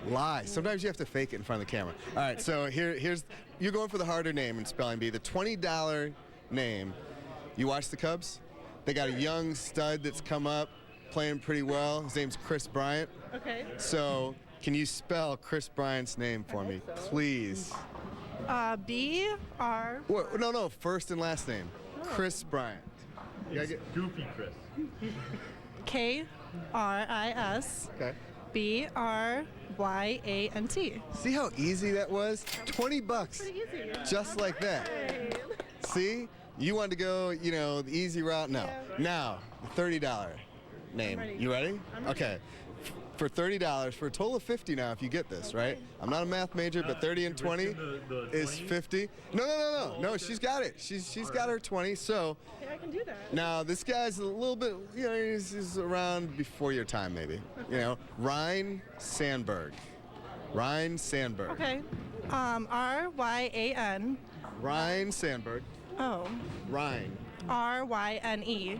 lie. Sometimes you have to fake it in front of the camera. All right, so here's, you're going for the harder name in spelling bee, the $20 name. You watch the Cubs? They got a young stud that's come up, playing pretty well. His name's Chris Bryant. Okay. So, can you spell Chris Bryant's name for me, please? B-R... No, first and last name. Oh. Chris Bryant. Goofy Chris. K-R-I-S. Okay. B-R-Y-A-N-T. See how easy that was? $20. Pretty easy. Just like that. See? You wanted to go, the easy route? No. Yeah. Now, the $30 name. Ready. You ready? I'm ready. Okay. For $30, for a total of $50 now if you get this, right? I'm not a math major, but 30 and 20 is 50. No, she's got it. She's got her 20, so. Yeah, I can do that. Now, this guy's a little bit, he's around before your time, maybe. Ryan Sandberg. Ryan Sandberg. Okay. R-Y-A-N. Ryan Sandberg. Oh. Ryan. R-Y-N-E.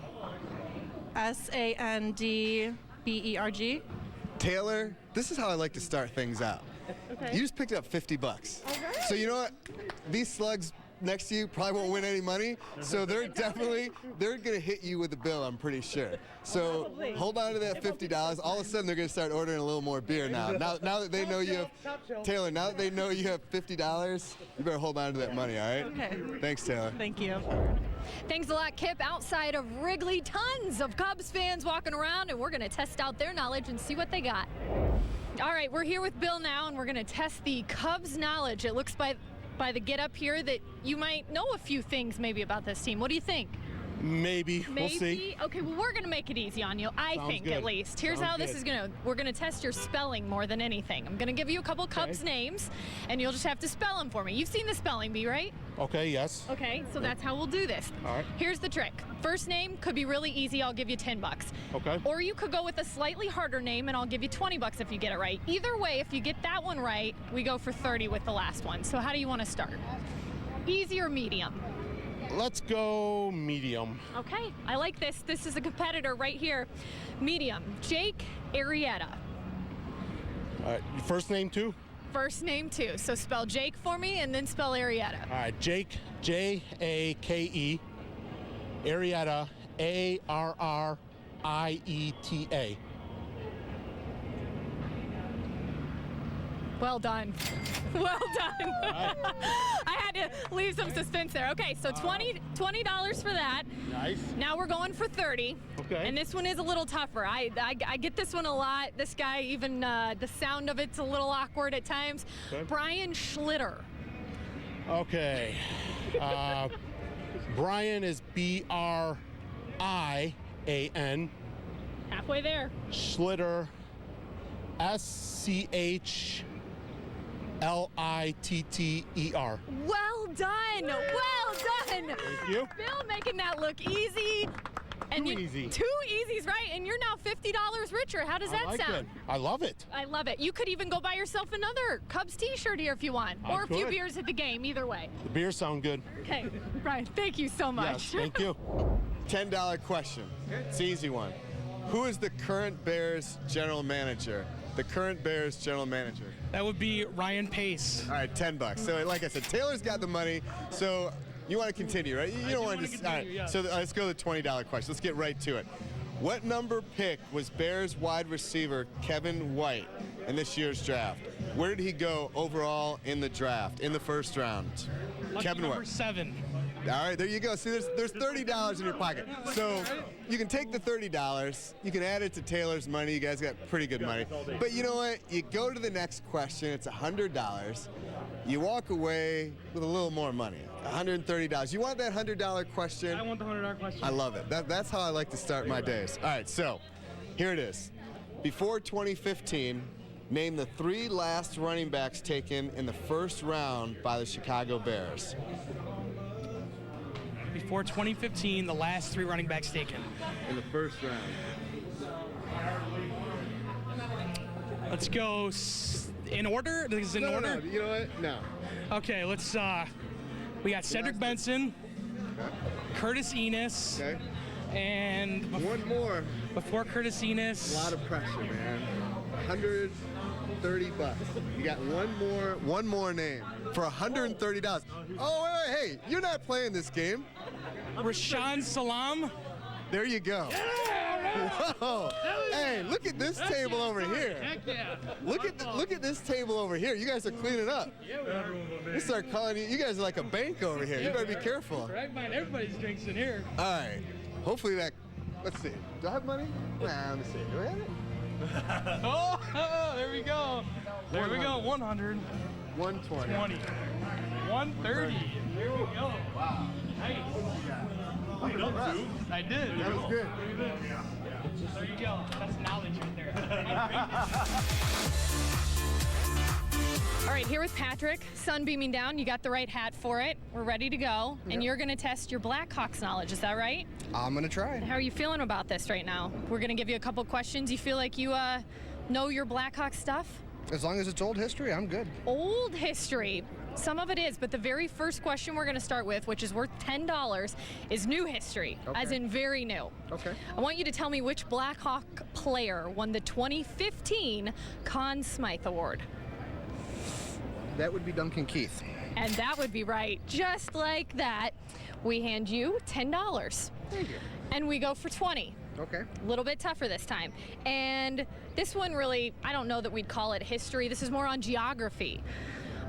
S-A-N-D-B-E-R-G. Taylor, this is how I like to start things out. Okay. You just picked up $50. All right. So you know what? These slugs next to you probably won't win any money. So they're gonna hit you with a bill, I'm pretty sure. So Probably. hold on to that $50. All of a sudden they're gonna start ordering a little more beer now. Now that they know you have, Taylor, now that they know you have $50, you better hold on to that money, all right? Okay. Thanks, Taylor. Thank you. Thanks a lot, Kip. Outside of Wrigley, tons of Cubs fans walking around, and we're going to test out their knowledge and see what they got. All right, we're here with Bill now, and we're going to test the Cubs knowledge. It looks by the get up here that you might know a few things maybe about this team. What do you think? Maybe. We'll see. Okay, well, we're going to make it easy on you, I think, good. at least. Here's Sounds how this good. is going to, we're going to test your spelling more than anything. I'm going to give you a couple Cubs names, and you'll just have to spell them for me. You've seen the spelling bee, right? Okay, yes. Okay, so that's how we'll do this. All right. Here's the trick. First name could be really easy. I'll give you $10. Okay. Or you could go with a slightly harder name, and I'll give you $20 if you get it right. Either way, if you get that one right, we go for 30 with the last one. So how do you want to start? Easy or medium? Let's go medium. Okay, I like this. This is a competitor right here. Medium. Jake Arrieta. All right, your first name too? First name too. So spell Jake for me and then spell Arrieta. All right, Jake, J-A-K-E, Arrieta, A-R-R-I-E-T-A. Well done. Well done. Right. I had to leave some suspense there. Okay, so $20 for that. Nice. Now we're going for 30. Okay. And this one is a little tougher. I get this one a lot. This guy, even the sound of it's a little awkward at times. Okay. Brian Schlitter. Okay. Brian is B-R-I-A-N. Halfway there. Schlitter, S-C-H-L-I-T-T-E-R. Well done. Well done. Thank you. Bill making that look easy. And Too easy. 2 easies, right? And you're now $50 richer. How does that like sound? it. I love it. I love it. You could even go buy yourself another Cubs t-shirt here if you want. Or a few could. beers at the game, either way. The beers sound good. Okay, Brian, thank you so much. Yes, thank you. $10 question. It's an easy one. Who is the current Bears general manager? The current Bears general manager. That would be Ryan Pace. All right, $10. So like I said, Taylor's got the money. So you want to continue, right? You don't want to just. All right. Yeah. So let's go to the $20 question. Let's get right to it. What number pick was Bears wide receiver Kevin White in this year's draft? Where did he go overall in the draft in the first round? Lucky Kevin number White. 7. All right, there you go. See, there's $30 in your pocket. So you can take the $30. You can add it to Taylor's money. You guys got pretty good money. But you know what? You go to the next question. It's $100. You walk away with a little more money. $130. You want that $100 question? I want the $100 question. I love it. That's how I like to start my days. All right, so here it is. Before 2015, name the 3 last running backs taken in the first round by the Chicago Bears. Before 2015, the last 3 running backs taken. In the first round. Let's go in order. Is it in order? No, you know what? No. Okay, let's. We got Cedric Benson, Curtis Enos, and one more. Before Curtis Enos. A lot of pressure, man. $130. You got one more name for $130. Oh, wait, hey, you're not playing this game. Rashawn Salam. There you go. Whoa. Hey, look at this table over here. Heck yeah. Look at this table over here. You guys are cleaning up. They start calling you. You guys are like a bank over here. You better be careful. Right, man. Everybody's drinks in here. All right. Hopefully that. Let's see. Do I have money? Nah, let me see. Do I have it? Oh, there we go. There we go. 100. 120. 20. 130. There we go. Wow. Nice. I did. That was good. There you go. That's knowledge right there. All right, here with Patrick. Sun beaming down. You got the right hat for it. We're ready to go. And you're going to test your Blackhawks knowledge. Is that right? I'm going to try. How are you feeling about this right now? We're going to give you a couple questions. You feel like you know your Blackhawks stuff? As long as it's old history, I'm good. Old history. Some of it is, but the very first question we're going to start with, which is worth $10, is new history, as in very new. Okay. I want you to tell me which Blackhawk player won the 2015 Conn Smythe Award. That would be Duncan Keith. And that would be right. Just like that, we hand you $10. Thank you. And we go for 20. Okay. A little bit tougher this time. And this one really, I don't know that we'd call it history. This is more on geography.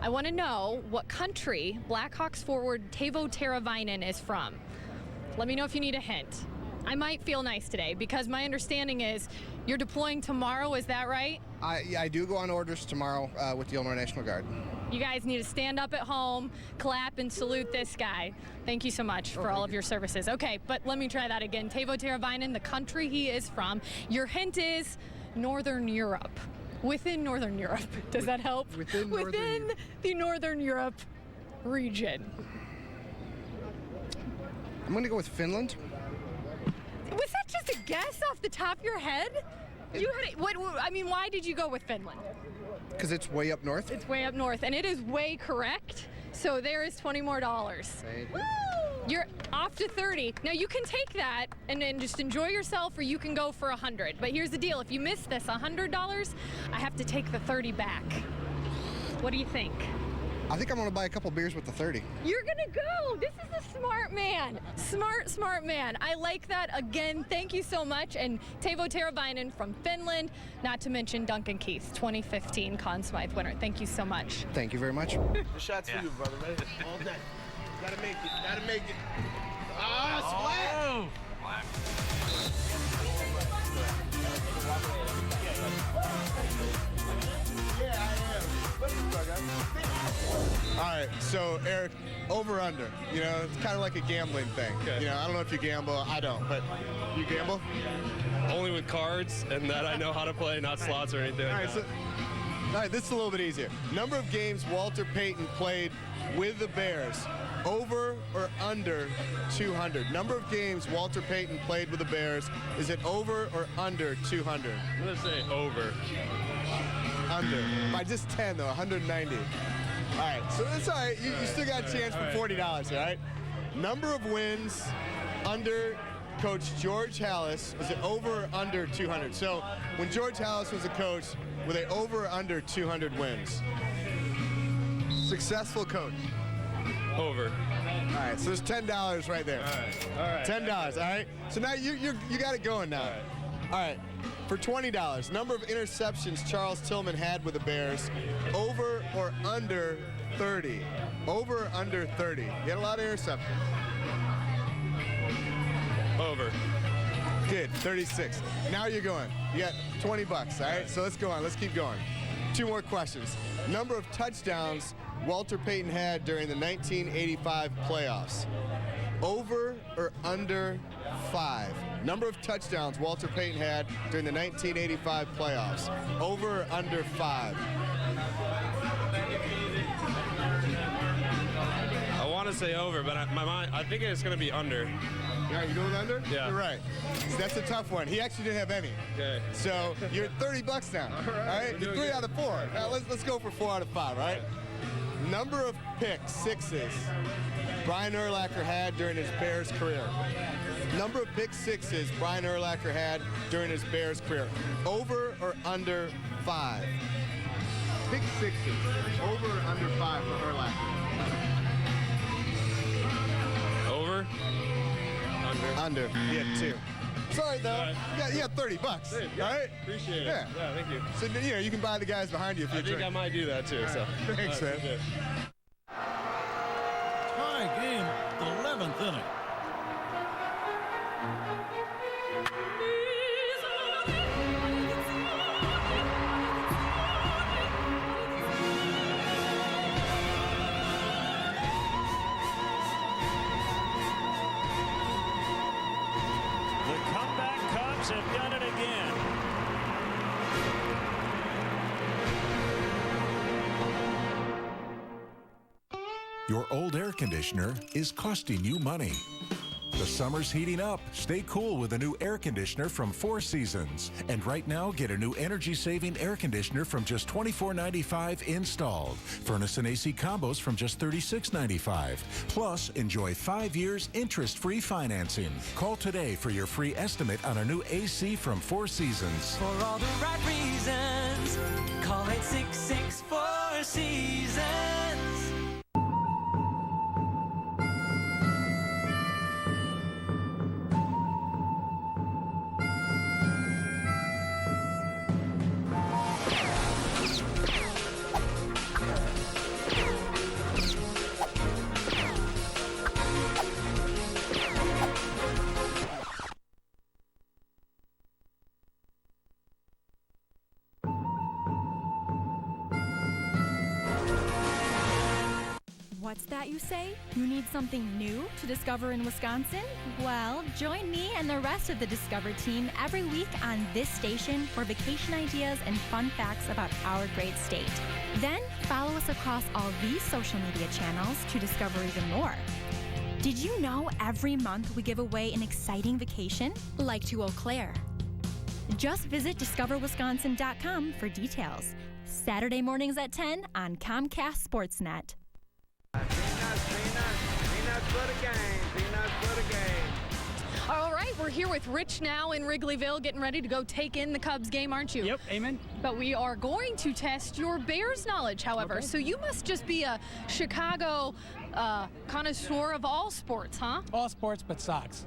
I want to know what country Blackhawks forward Teuvo Teravainen is from. Let me know if you need a hint. I might feel nice today because my understanding is you're deploying tomorrow, is that right? I do go on orders tomorrow with the Illinois National Guard. You guys need to stand up at home, clap, and salute this guy. Thank you so much for all of your services. Okay, but let me try that again. Teuvo Teravainen, the country he is from. Your hint is Northern Europe. Within Northern Europe. Does that help? Within the Northern Europe region. I'm going to go with Finland. Was that just a guess off the top of your head? You had it. Why did you go with Finland? Because it's way up north. It's way up north, and it is way correct. So there is $20 more. Thank you. You're off to 30. Now you can take that and then just enjoy yourself, or you can go for 100. But here's the deal: if you miss this $100, I have to take the 30 back. What do you think? I think I'm going to buy a couple beers with the 30. You're going to go. This is a smart man. Smart man. I like that. Again, thank you so much. And Teuvo Teravainen from Finland, not to mention Duncan Keith, 2015 Conn Smythe winner. Thank you so much. Thank you very much. The shot's for you, brother. Ready? All day. Gotta make it. Gotta make it. Ah, splat! All right, so Eric, over under. You know, it's kind of like a gambling thing. Okay. You know, I don't know if you gamble. I don't, but you gamble? Only with cards, and that I know how to play, not slots or anything like that. All right, this is a little bit easier. Number of games Walter Payton played with the Bears Over or under 200? Number of games Walter Payton played with the Bears. Is it over or under 200? I'm going to say over. Under. By just 10, though, 190. All right, so that's all right. You still got a chance for $40 here, all right? Number of wins under Coach George Halas. Is it over or under 200? So when George Halas was a coach, were they over or under 200 wins? Successful coach. Over. All right, so there's $10 right there. All right. $10, all right? So now you got it going now. All right, for $20, number of interceptions Charles Tillman had with the Bears, over or under 30? Over or under 30? You had a lot of interceptions. Over. Good, 36. Now you're going. You got $20, all right? So let's go on. Let's keep going. 2 more questions. Number of touchdowns Walter Payton had during the 1985 playoffs. Over or under 5? Number of touchdowns Walter Payton had during the 1985 playoffs. Over or under 5? I want to say over, but I think it's going to be under. Yeah, you going under? Yeah. You're right. So that's a tough one. He actually didn't have any. Okay. So you're at $30 now. All right? You're 3 out of 4. Now let's go for 4 out of 5, all right? Number of picks, 6s, Brian Urlacher had during his Bears career. Number of pick 6s Brian Urlacher had during his Bears career. Over or under 5? Pick 6s. Over or under 5 for Urlacher? Over. Under. He had 2. Sorry, though. You got $30, all right? Appreciate it. Yeah, thank you. So, you can buy the guys behind you if you I think drink. I might do that, too. So. Thanks, man. Tie game, 11th inning. Have done it again. Your old air conditioner is costing you money. The summer's heating up. Stay cool with a new air conditioner from 4 Seasons. And right now, get a new energy-saving air conditioner from just $24.95 installed. Furnace and AC combos from just $36.95. Plus, enjoy 5 years interest-free financing. Call today for your free estimate on a new AC from 4 Seasons. For all the right reasons, call 866-4 Seasons. What's that you say? You need something new to discover in Wisconsin? Well, join me and the rest of the Discover team every week on this station for vacation ideas and fun facts about our great state. Then follow us across all these social media channels to discover even more. Did you know every month we give away an exciting vacation, like to Eau Claire? Just visit discoverwisconsin.com for details. Saturday mornings at 10 on Comcast Sportsnet. Peanuts for the game. Peanuts for the game. All right, we're here with Rich now in Wrigleyville, getting ready to go take in the Cubs game, aren't you? Yep, amen. But we are going to test your Bears knowledge, however. Okay. So you must just be a Chicago connoisseur of all sports, huh? All sports but Sox.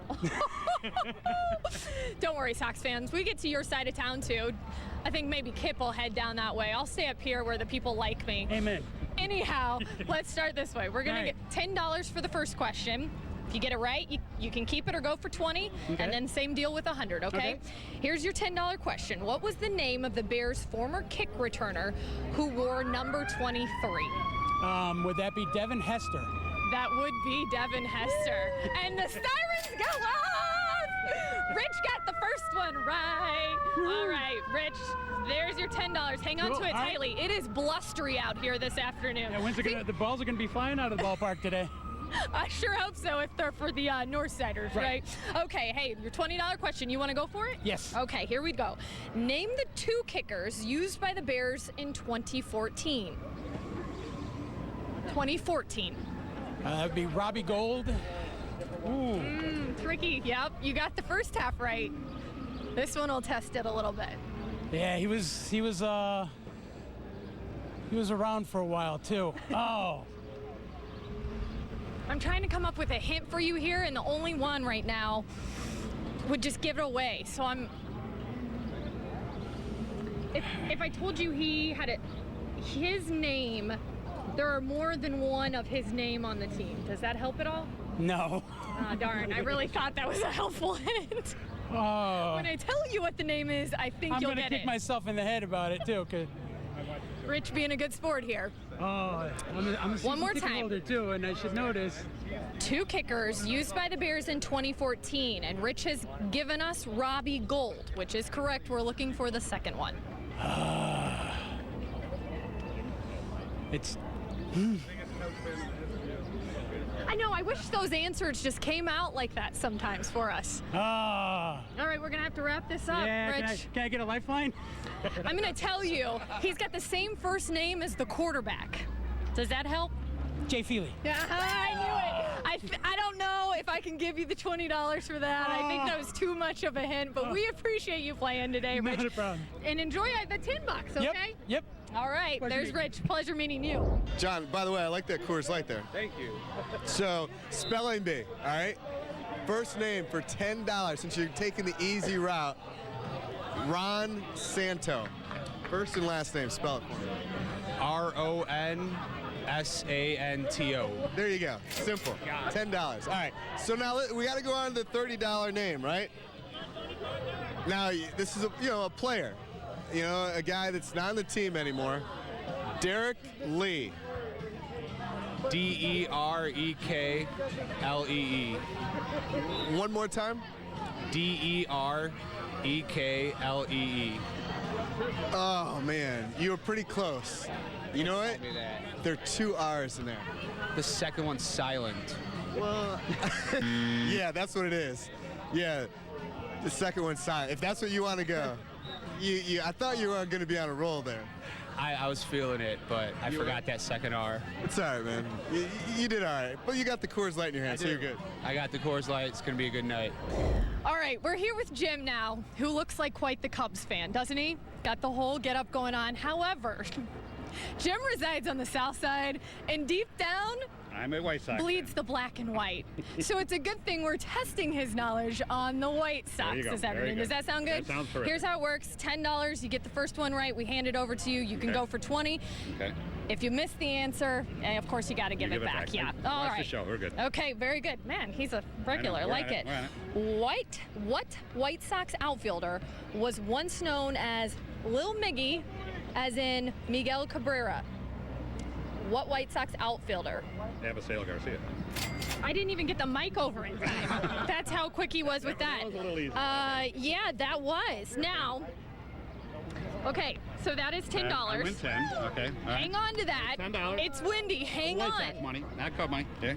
Don't worry, Sox fans. We get to your side of town, too. I think maybe Kip will head down that way. I'll stay up here where the people like me. Amen. Anyhow, let's start this way. We're going to get $10 for the first question. If you get it right, you can keep it or go for 20, okay. And then same deal with 100, okay? Here's your $10 question. What was the name of the Bears' former kick returner who wore number 23? Would that be Devin Hester? That would be Devin Hester. And the sirens go off! Rich got the first one right. All right, Rich, there's your $10. Hang on to it tightly. It is blustery out here this afternoon. Yeah, the balls are going to be flying out of the ballpark today. I sure hope so if they're for the Northsiders, right? Okay, hey, your $20 question. You want to go for it? Yes. Okay, here we go. Name the 2 kickers used by the Bears in 2014. 2014. That would be Robbie Gold. Ooh. Tricky. Yep, you got the first half right. This one will test it a little bit. Yeah, he was around for a while too. Oh. I'm trying to come up with a hint for you here, and the only one right now would just give it away. So if I told you he had his name, there are more than one of his name on the team. Does that help at all? No. Ah, darn. I really thought that was a helpful hint. Oh. When I tell you what the name is, I think you'll get it. I'm gonna kick myself in the head about it too. Rich being a good sport here. Oh, I'm a one more ticket time. holder too, and I should know this. 2 kickers used by the Bears in 2014, and Rich has given us Robbie Gold, which is correct. We're looking for the second one. It's. I know, I wish those answers just came out like that sometimes for us. All right, we're gonna have to wrap this up, Yeah, Rich. can I get a lifeline? I'm gonna tell you, he's got the same first name as the quarterback. Does that help? Jay Feely. Yeah, I knew it. I don't know if I can give you the $20 for that. I think that was too much of a hint, but we appreciate you playing today, Rich. Not a problem. And enjoy the $10, okay? Yep. All right, there's Rich. Pleasure meeting you. John, by the way, I like that Coors Light there. Thank you. So, spelling bee, all right? First name for $10, since you're taking the easy route, Ron Santo. First and last name, spell it for me. RONSANTO. There you go. Simple. $10. All right. So now we got to go on to the $30 name, right? Now this is a player, a guy that's not on the team anymore. Derek Lee. DEREKLEE. One more time. DEREKLEE. Oh man, you were pretty close. You know what? There are 2 R's in there. The second one's silent. Well, yeah, that's what it is. Yeah, the second one's silent. If that's what you want to go, I thought you were going to be on a roll there. I was feeling it, but I forgot that second R. It's all right, man. You did all right, but you got the Coors Light in your hand, so you're good. I got the Coors Light. It's going to be a good night. All right, we're here with Jim now, who looks like quite the Cubs fan, doesn't he? Got the whole get-up going on. However, Jim resides on the south side, and deep down, I'm a White Sox bleeds fan. the black and white. So it's a good thing we're testing his knowledge on the White Sox this afternoon. Does that sound good? That sounds terrific. Here's how it works. $10. You get the first one right. We hand it over to you. You can go for 20. Okay. If you miss the answer, of course you got to give it back. Yeah. All Watch right. the show. We're good. Okay, very good. Man, he's a regular. Like it. What White Sox outfielder was once known as Lil Miggy, as in Miguel Cabrera? What White Sox outfielder? Abigail Garcia. I didn't even get the mic over in time. That's how quick he was with that. That was a little easy. Yeah, that was. Now, okay, so that is $10. I win 10. Okay. All right. Hang on to that. $10. It's windy. Hang White on. Sox money, not Cub money. Yeah.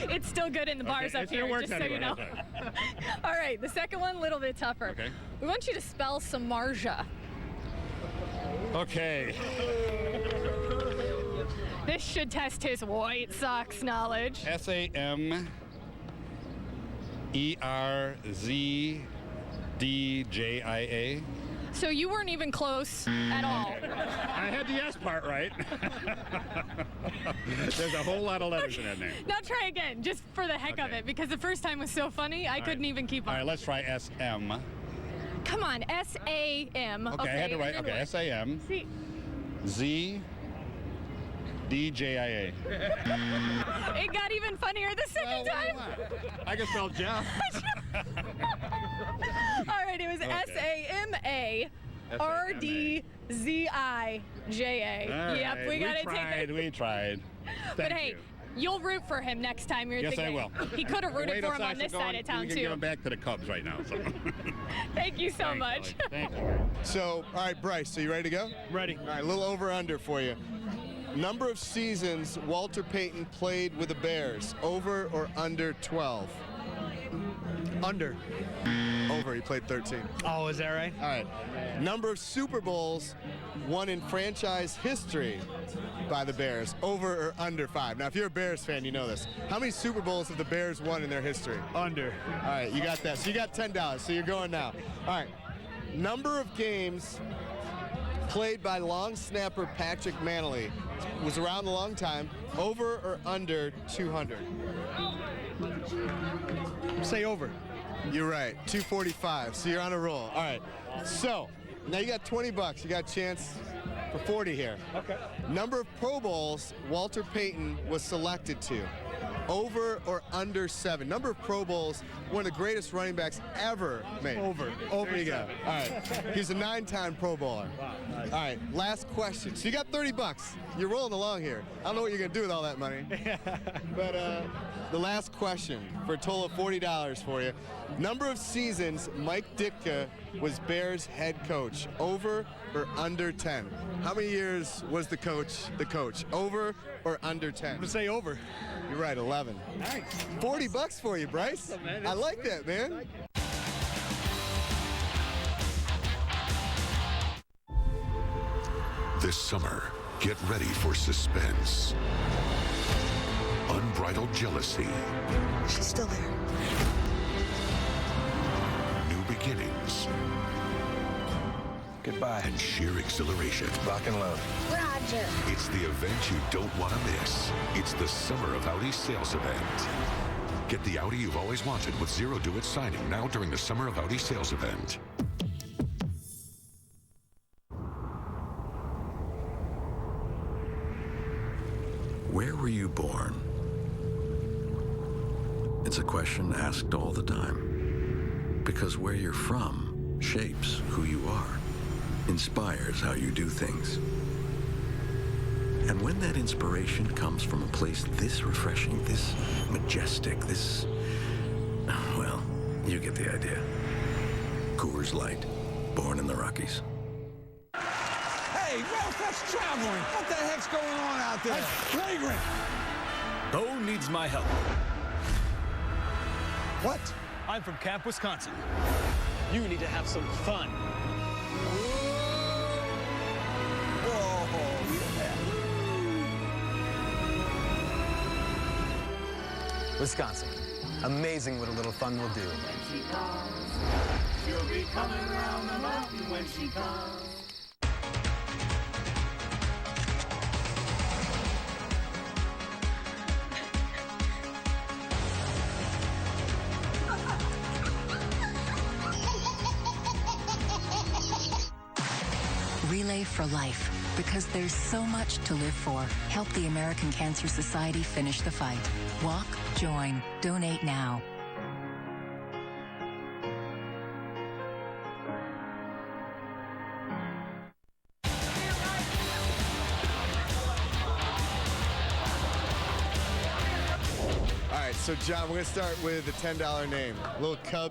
It's still good in the bars up here, just so you know. All right, the second one, a little bit tougher. Okay. We want you to spell Samardzija. Okay. This should test his White Sox knowledge. SAMERZDJIA. So you weren't even close at all. I had the S part right. There's a whole lot of letters in that name. Now try again, just for the heck of it, because the first time was so funny, I couldn't even keep up. All right, let's try SM. Come on, S-A-M. Okay, I had to write. Okay, S-A-M. See. Z-D-J-I-A. It got even funnier the second time. I can spell Jeff. All right, it was S-A-M-A-R-D-Z-I-J-A. Yep, we got to take that. We tried. But hey, you'll root for him next time you're at the game. Yes, I will. He could have rooted for him on this side of town, we can too. give him back to the Cubs right now. So. Thank you so much. Thank you. So, all right, Bryce, so you ready to go? Ready. All right, a little over-under for you. Number of seasons Walter Payton played with the Bears, over or under 12? Under. Over, he played 13. Oh, is that right? All right. Number of Super Bowls won in franchise history by the Bears, over or under 5? Now, if you're a Bears fan, you know this. How many Super Bowls have the Bears won in their history? Under. All right, you got that. So you got $10, so you're going now. All right. Number of games played by long snapper Patrick Manley was around a long time, over or under 200? Say over. You're right, 245, so you're on a roll. All right, so now you got $20. You got a chance for 40 here. Okay. Number of Pro Bowls Walter Payton was selected to, over or under 7? Number of Pro Bowls, one of the greatest running backs ever made. Over. Over you go. All right. He's a 9-time Pro Bowler. Wow, nice. All right, last question. So you got $30. You're rolling along here. I don't know what you're going to do with all that money. But the last question for a total of $40 for you. Number of seasons Mike Ditka was Bears head coach, over or under 10? How many years was the coach, over or under 10? I'm going to say over. You're right, 11. Nice. $40 for you, Bryce. Awesome, man. I like that, man. This summer, get ready for suspense, unbridled jealousy. She's still there. New beginnings. Goodbye. And sheer exhilaration. Lock and load. Roger. It's the event you don't want to miss. It's the Summer of Audi sales event. Get the Audi you've always wanted with zero do-it signing now during the Summer of Audi sales event. Where were you born? It's a question asked all the time. Because where you're from shapes who you are, inspires how you do things. And when that inspiration comes from a place this refreshing, this majestic, this... well, you get the idea. Coors Light, born in the Rockies. Hey, Ralph, that's traveling. What the heck's going on out there? That's flagrant. Bo needs my help. What? I'm from Camp, Wisconsin. You need to have some fun. Wisconsin. Amazing what a little fun will do. When she comes, she'll be coming around the mountain when she comes. Relay for Life. Because there's so much to live for. Help the American Cancer Society finish the fight. Walk, join, donate now. All right, so John, we're going to start with the $10 name. Little Cub